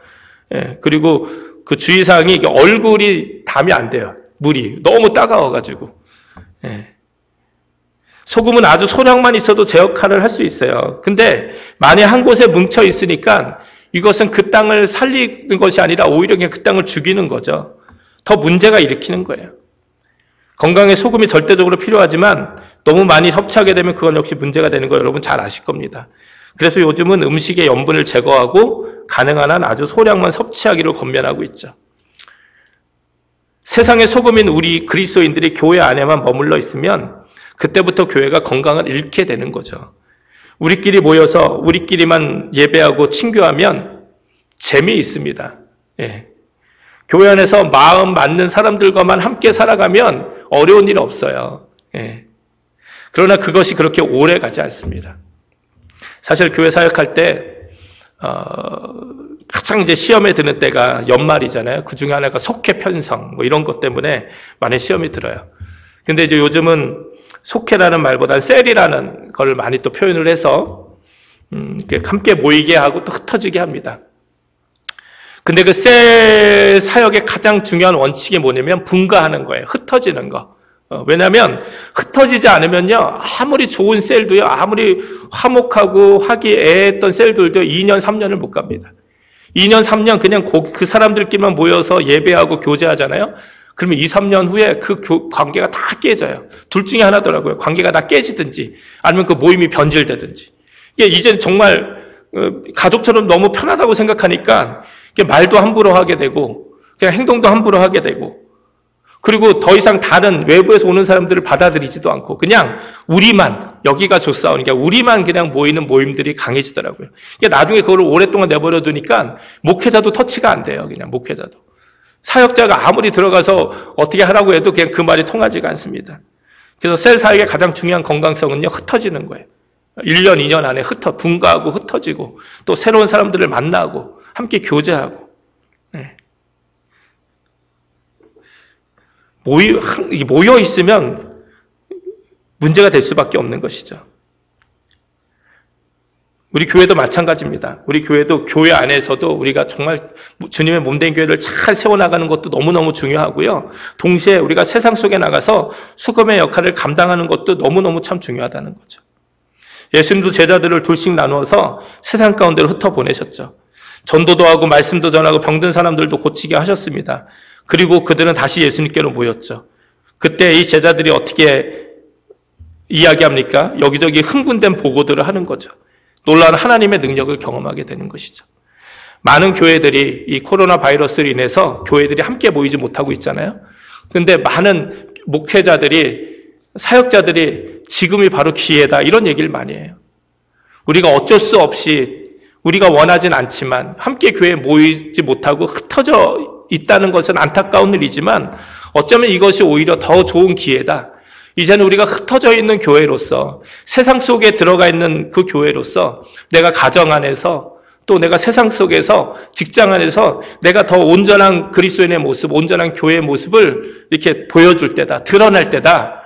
예, 그리고 그 주의사항이 이게 얼굴이 닿으면 안 돼요. 물이 너무 따가워가지고. 예. 소금은 아주 소량만 있어도 제 역할을 할 수 있어요. 근데 만약 한 곳에 뭉쳐 있으니까 이것은 그 땅을 살리는 것이 아니라 오히려 그냥 그 땅을 죽이는 거죠. 더 문제가 일으키는 거예요. 건강에 소금이 절대적으로 필요하지만 너무 많이 섭취하게 되면 그건 역시 문제가 되는 거 여러분 잘 아실 겁니다. 그래서 요즘은 음식의 염분을 제거하고 가능한 한 아주 소량만 섭취하기를 권면하고 있죠. 세상의 소금인 우리 그리스도인들이 교회 안에만 머물러 있으면 그때부터 교회가 건강을 잃게 되는 거죠. 우리끼리 모여서 우리끼리만 예배하고 친교하면 재미있습니다. 예. 교회 안에서 마음 맞는 사람들과만 함께 살아가면 어려운 일 없어요. 예. 그러나 그것이 그렇게 오래 가지 않습니다. 사실 교회 사역할 때 가장 이제 시험에 드는 때가 연말이잖아요. 그 중에 하나가 속회 편성 뭐 이런 것 때문에 많이 시험이 들어요. 근데 이제 요즘은 속회라는 말보다는 셀이라는 걸 많이 또 표현을 해서 이렇게 함께 모이게 하고 또 흩어지게 합니다. 근데 그 셀 사역의 가장 중요한 원칙이 뭐냐면 분가하는 거예요. 흩어지는 거. 왜냐하면 ht어지지 않으면요 아무리 좋은 셀도요 아무리 화목하고 화기애애했던 셀들도 2년 3년을 못 갑니다. 2년 3년 그냥 그 사람들끼리만 모여서 예배하고 교제하잖아요. 그러면 2, 3년 후에 그 관계가 다 깨져요. 둘 중에 하나더라고요. 관계가 다 깨지든지 아니면 그 모임이 변질되든지. 이게 이제 정말 가족처럼 너무 편하다고 생각하니까 말도 함부로 하게 되고 그냥 행동도 함부로 하게 되고 그리고 더 이상 다른 외부에서 오는 사람들을 받아들이지도 않고 그냥 우리만 여기가 좋사오니까 우리만 그냥 모이는 모임들이 강해지더라고요. 이게 나중에 그걸 오랫동안 내버려 두니까 목회자도 터치가 안 돼요. 그냥 목회자도. 사역자가 아무리 들어가서 어떻게 하라고 해도 그냥 그 말이 통하지가 않습니다. 그래서 셀 사역의 가장 중요한 건강성은요. 흩어지는 거예요. 1년, 2년 안에 분가하고 흩어지고 또 새로운 사람들을 만나고 함께 교제하고 네. 모여 있으면 문제가 될 수밖에 없는 것이죠. 우리 교회도 마찬가지입니다. 우리 교회도 교회 안에서도 우리가 정말 주님의 몸된 교회를 잘 세워나가는 것도 너무너무 중요하고요. 동시에 우리가 세상 속에 나가서 소금의 역할을 감당하는 것도 너무너무 참 중요하다는 거죠. 예수님도 제자들을 둘씩 나누어서 세상 가운데로 흩어보내셨죠. 전도도 하고 말씀도 전하고 병든 사람들도 고치게 하셨습니다. 그리고 그들은 다시 예수님께로 모였죠. 그때 이 제자들이 어떻게 이야기합니까? 여기저기 흥분된 보고들을 하는 거죠. 놀라운 하나님의 능력을 경험하게 되는 것이죠. 많은 교회들이 이 코로나 바이러스로 인해서 교회들이 함께 모이지 못하고 있잖아요. 그런데 많은 목회자들이 사역자들이 지금이 바로 기회다 이런 얘기를 많이 해요. 우리가 어쩔 수 없이 우리가 원하진 않지만 함께 교회에 모이지 못하고 흩어져 있다는 것은 안타까운 일이지만 어쩌면 이것이 오히려 더 좋은 기회다. 이제는 우리가 흩어져 있는 교회로서 세상 속에 들어가 있는 그 교회로서 내가 가정 안에서 또 내가 세상 속에서 직장 안에서 내가 더 온전한 그리스도인의 모습, 온전한 교회의 모습을 이렇게 보여줄 때다. 드러날 때다.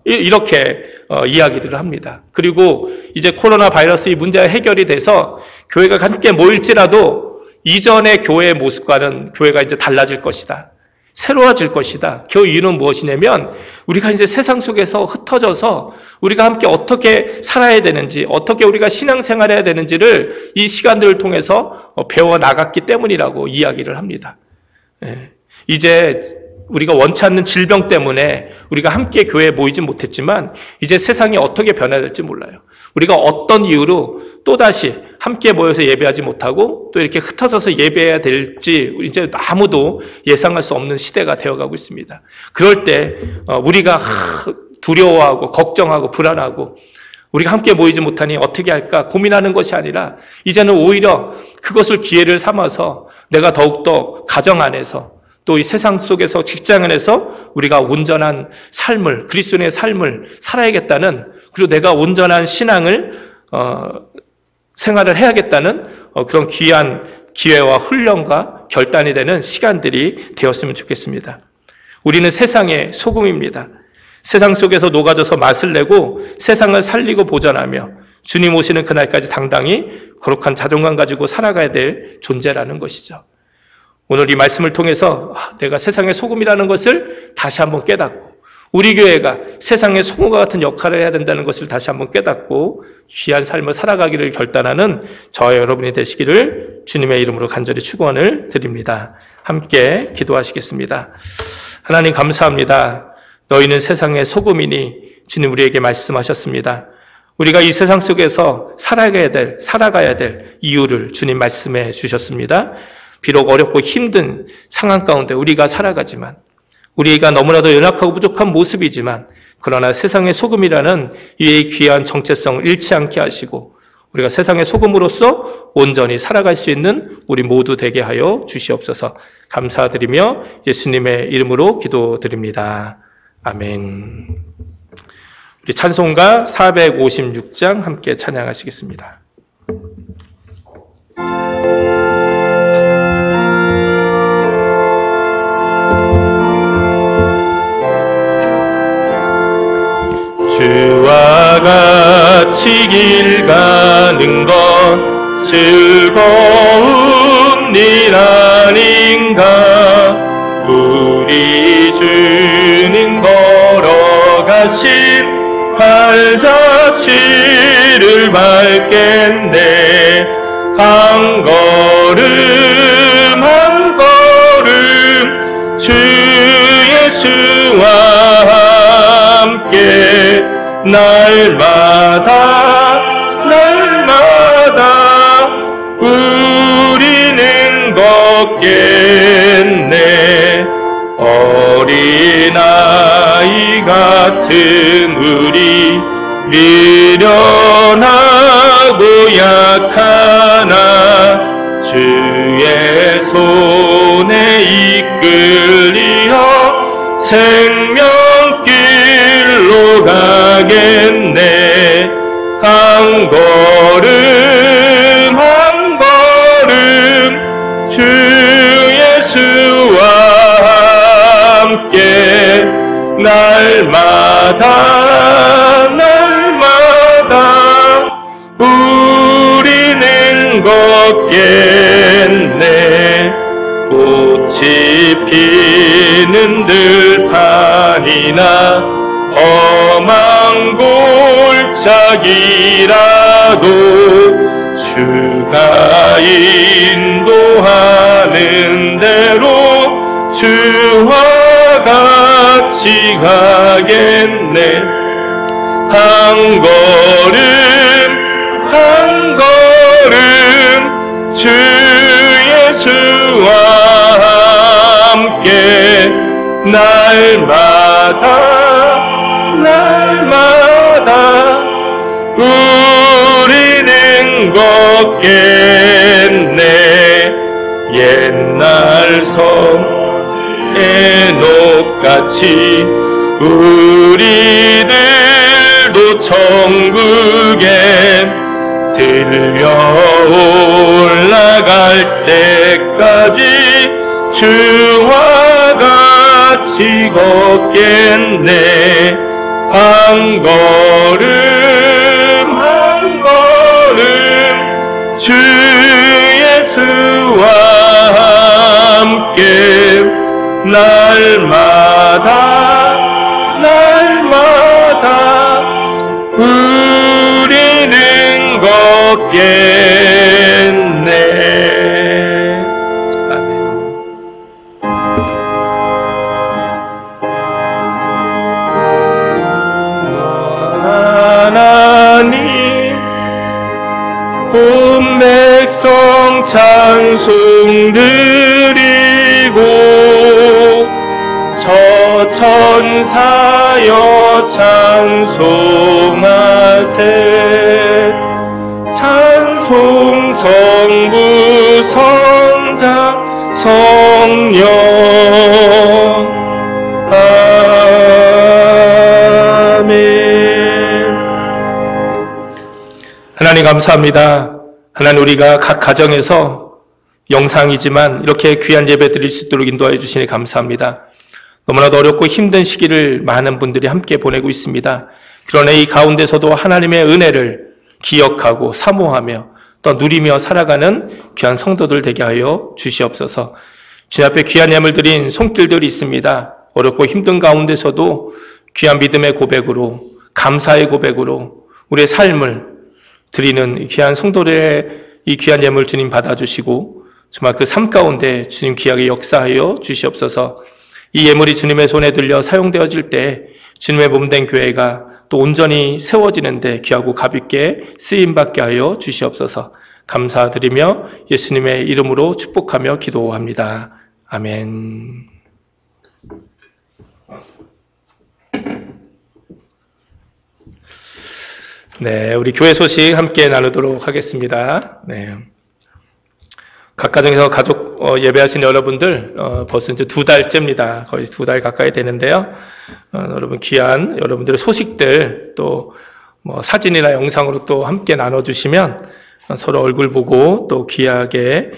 이렇게 이야기들을 합니다. 그리고 이제 코로나 바이러스 이 문제가 해결이 돼서 교회가 함께 모일지라도 이전의 교회의 모습과는 교회가 이제 달라질 것이다. 새로워질 것이다. 그 이유는 무엇이냐면 우리가 이제 세상 속에서 흩어져서 우리가 함께 어떻게 살아야 되는지 어떻게 우리가 신앙생활해야 되는지를 이 시간들을 통해서 배워 나갔기 때문이라고 이야기를 합니다. 이제 우리가 원치 않는 질병 때문에 우리가 함께 교회에 모이진 못했지만 이제 세상이 어떻게 변해야 될지 몰라요. 우리가 어떤 이유로 또다시 함께 모여서 예배하지 못하고 또 이렇게 흩어져서 예배해야 될지 이제 아무도 예상할 수 없는 시대가 되어가고 있습니다. 그럴 때 우리가 두려워하고 걱정하고 불안하고 우리가 함께 모이지 못하니 어떻게 할까 고민하는 것이 아니라 이제는 오히려 그것을 기회를 삼아서 내가 더욱더 가정 안에서 또 이 세상 속에서 직장 안에서 우리가 온전한 삶을 그리스도인의 삶을 살아야겠다는 그리고 내가 온전한 신앙을 생활을 해야겠다는 그런 귀한 기회와 훈련과 결단이 되는 시간들이 되었으면 좋겠습니다. 우리는 세상의 소금입니다. 세상 속에서 녹아져서 맛을 내고 세상을 살리고 보존하며 주님 오시는 그날까지 당당히 거룩한 자존감 가지고 살아가야 될 존재라는 것이죠. 오늘 이 말씀을 통해서 내가 세상의 소금이라는 것을 다시 한번 깨닫고, 우리 교회가 세상의 송우가 같은 역할을 해야 된다는 것을 다시 한번 깨닫고 귀한 삶을 살아가기를 결단하는 저와 여러분이 되시기를 주님의 이름으로 간절히 축원을 드립니다. 함께 기도하시겠습니다. 하나님 감사합니다. 너희는 세상의 소금이니 주님 우리에게 말씀하셨습니다. 우리가 이 세상 속에서 살아가야 될 이유를 주님 말씀해 주셨습니다. 비록 어렵고 힘든 상황 가운데 우리가 살아가지만, 우리가 너무나도 연약하고 부족한 모습이지만, 그러나 세상의 소금이라는 이 귀한 정체성을 잃지 않게 하시고 우리가 세상의 소금으로서 온전히 살아갈 수 있는 우리 모두 되게 하여 주시옵소서. 감사드리며 예수님의 이름으로 기도드립니다. 아멘. 우리 찬송가 456장 함께 찬양하시겠습니다. 주와 같이 길 가는 건 즐거운 일 아닌가. 우리 주님 걸어가신 발자취를 밟겠네. 한 걸음 한 걸음 주 예수와 함께 날마다 우리는 걷겠네. 어린아이 같은 우리 미련하고 약하나 주의 손에 이끌리어 생명길로 가겠네. 한 걸음 한 걸음 주 예수와 함께 날마다 우리는 걷겠네. 꽃이 피는 들판이나 험한 골짜기라도 주가 인도하는 대로 주와 같이 가겠네. 한 걸음 한 걸음 주 예수와 함께 날마다 우리는 걷겠네. 옛날 성의 녹같이 우리들도 천국에 들려 올라갈 때까지 주와 같이 걷겠네. 한 걸음 한 걸음 주 예수와 함께 날마다 우리는 걷겠네. 아멘. 하나님 온 백성 찬송 드리고 저 천사여 찬송하세. 찬송 성부 성자 성령 아멘. 하나님 감사합니다. 하나님 우리가 각 가정에서 영상이지만 이렇게 귀한 예배 드릴 수 있도록 인도하여 주시니 감사합니다. 너무나도 어렵고 힘든 시기를 많은 분들이 함께 보내고 있습니다. 그러나 이 가운데서도 하나님의 은혜를 기억하고 사모하며 또 누리며 살아가는 귀한 성도들 되게 하여 주시옵소서. 주님 앞에 귀한 예물 드린 손길들이 있습니다. 어렵고 힘든 가운데서도 귀한 믿음의 고백으로, 감사의 고백으로 우리의 삶을 드리는 귀한 성도들의 이 귀한 예물 주님 받아주시고 정말 그 삶 가운데 주님 귀하게 역사하여 주시옵소서. 이 예물이 주님의 손에 들려 사용되어질 때 주님의 몸된 교회가 또 온전히 세워지는데 귀하고 가볍게 쓰임받게 하여 주시옵소서. 감사드리며 예수님의 이름으로 축복하며 기도합니다. 아멘. 네, 우리 교회 소식 함께 나누도록 하겠습니다. 네. 각 가정에서 가족 예배하신 여러분들 벌써 이제 2달째입니다. 거의 2달 가까이 되는데요. 여러분 귀한 여러분들의 소식들 또 뭐 사진이나 영상으로 또 함께 나눠주시면 서로 얼굴 보고 또 귀하게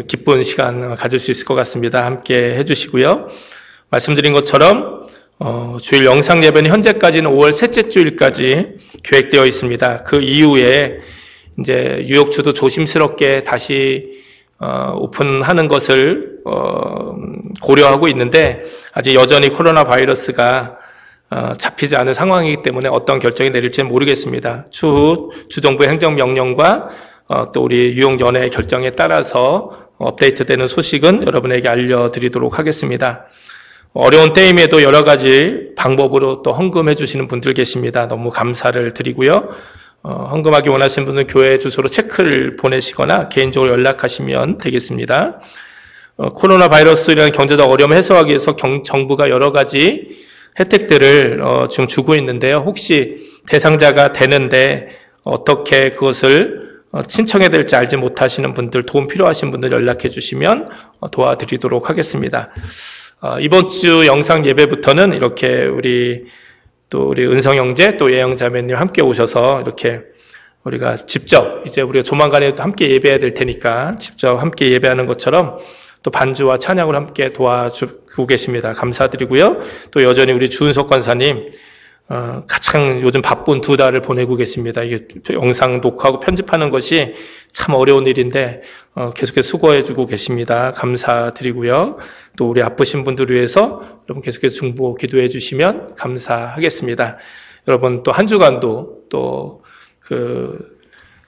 기쁜 시간 가질 수 있을 것 같습니다. 함께 해주시고요. 말씀드린 것처럼 주일 영상 예배는 현재까지는 5월 셋째 주일까지 계획되어 있습니다. 그 이후에 이제 유역주도 조심스럽게 다시 오픈하는 것을 고려하고 있는데 아직 여전히 코로나 바이러스가 잡히지 않은 상황이기 때문에 어떤 결정이 내릴지는 모르겠습니다. 추후 주정부의 행정명령과 또 우리 유용연회의 결정에 따라서 업데이트되는 소식은 여러분에게 알려드리도록 하겠습니다. 어려운 때임에도 여러 가지 방법으로 또 헌금해 주시는 분들 계십니다. 너무 감사를 드리고요. 헌금하기 원하시는 분은 교회 주소로 체크를 보내시거나 개인적으로 연락하시면 되겠습니다. 코로나 바이러스라는 경제적 어려움을 해소하기 위해서 정부가 여러 가지 혜택들을 지금 주고 있는데요. 혹시 대상자가 되는데 어떻게 그것을 신청해야 될지 알지 못하시는 분들, 도움 필요하신 분들 연락해 주시면 도와드리도록 하겠습니다. 이번 주 영상 예배부터는 이렇게 우리 은성 형제 또 예영 자매님 함께 오셔서 이렇게 우리가 직접 이제 우리가 조만간에 함께 예배해야 될 테니까 직접 함께 예배하는 것처럼 또 반주와 찬양을 함께 도와주고 계십니다. 감사드리고요. 또 여전히 우리 주은석 권사님 가장 요즘 바쁜 2달을 보내고 계십니다. 이게 영상 녹화하고 편집하는 것이 참 어려운 일인데 계속해서 수고해주고 계십니다. 감사드리고요. 또 우리 아프신 분들을 위해서 여러분 계속해서 중보 기도해 주시면 감사하겠습니다. 여러분 또 한 주간도 또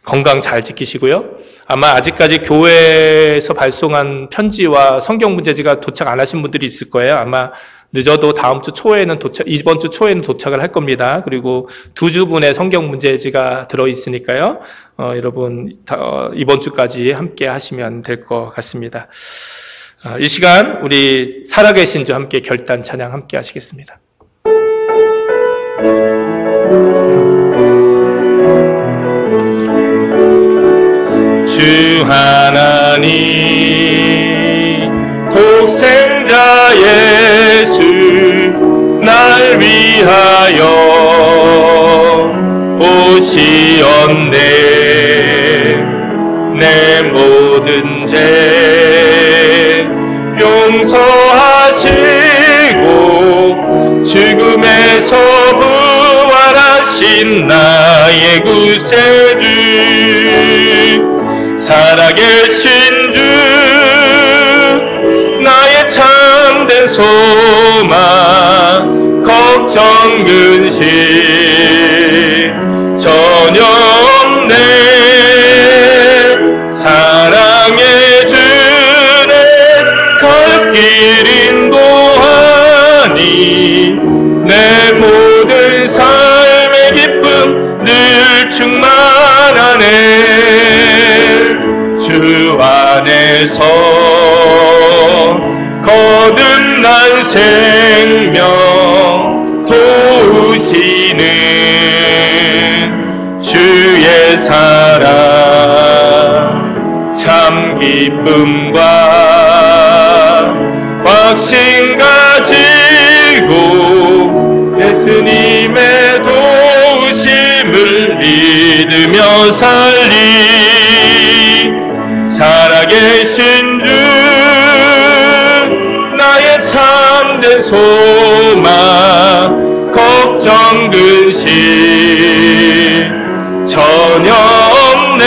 건강 잘 지키시고요. 아마 아직까지 교회에서 발송한 편지와 성경 문제지가 도착 안 하신 분들이 있을 거예요. 아마 늦어도 이번 주 초에는 도착을 할 겁니다. 그리고 2주분의 성경 문제지가 들어있으니까요. 여러분, 이번 주까지 함께 하시면 될 것 같습니다. 이 시간, 우리 살아계신 주 함께 결단 찬양 함께 하시겠습니다. 주 하나님, 독생자 예수 날 위하여 오시었네. 내 모든 죄 용서하시고 죽음에서 부활하신 나의 구세주, 살아계신 주 나의 참된 소망, 걱정 근심 전혀 없네. 사랑해 주네 갈 길 인도하니 내 모든 삶의 기쁨 늘 충만하네. 주 안에서 거듭난 생명 도우시는 주의 사랑, 참 기쁨과 확신 가지고 예수님의 도우심을 믿으며 살리. 살아계신 주 나의 참된 소망, 걱정 근심 전혀 없네.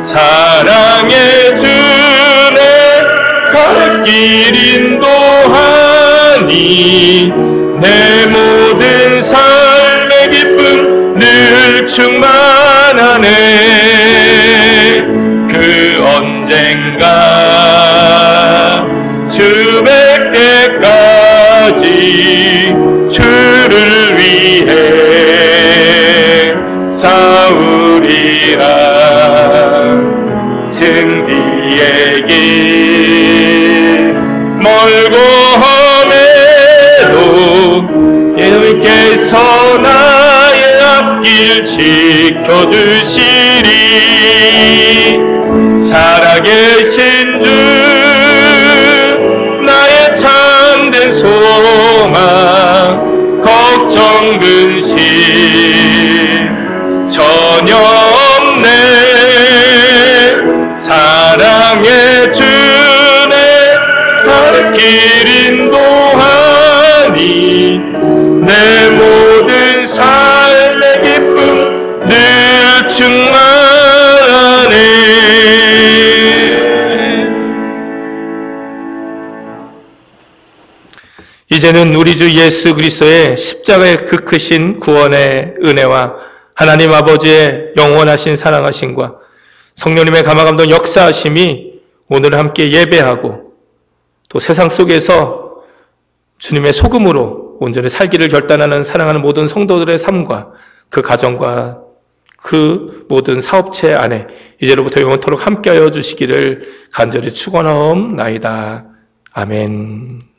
사랑의 주네 갈 길 인도하니 내 모든 삶의 기쁨 늘 충만하네. 그 언젠가 주 뵐 때까지 주를 위해 싸우리라. 승리의 길 멀고 험해도 예수께서 나의 앞길 지켜주시리. 살아계신 주 나의 참된 소망 걱정 근심 전혀 없네. 사랑의 주네 갈 길 인도하니 내 모든 삶의 기쁨 늘 충만하네. 이제는 우리 주 예수 그리스도의 십자가의 그 크신 구원의 은혜와 하나님 아버지의 영원하신 사랑하심과 성령님의 감화감동 역사하심이 오늘 함께 예배하고 또 세상 속에서 주님의 소금으로 온전히 살기를 결단하는 사랑하는 모든 성도들의 삶과 그 가정과 그 모든 사업체 안에 이제로부터 영원토록 함께하여 주시기를 간절히 축원하옵나이다. 아멘.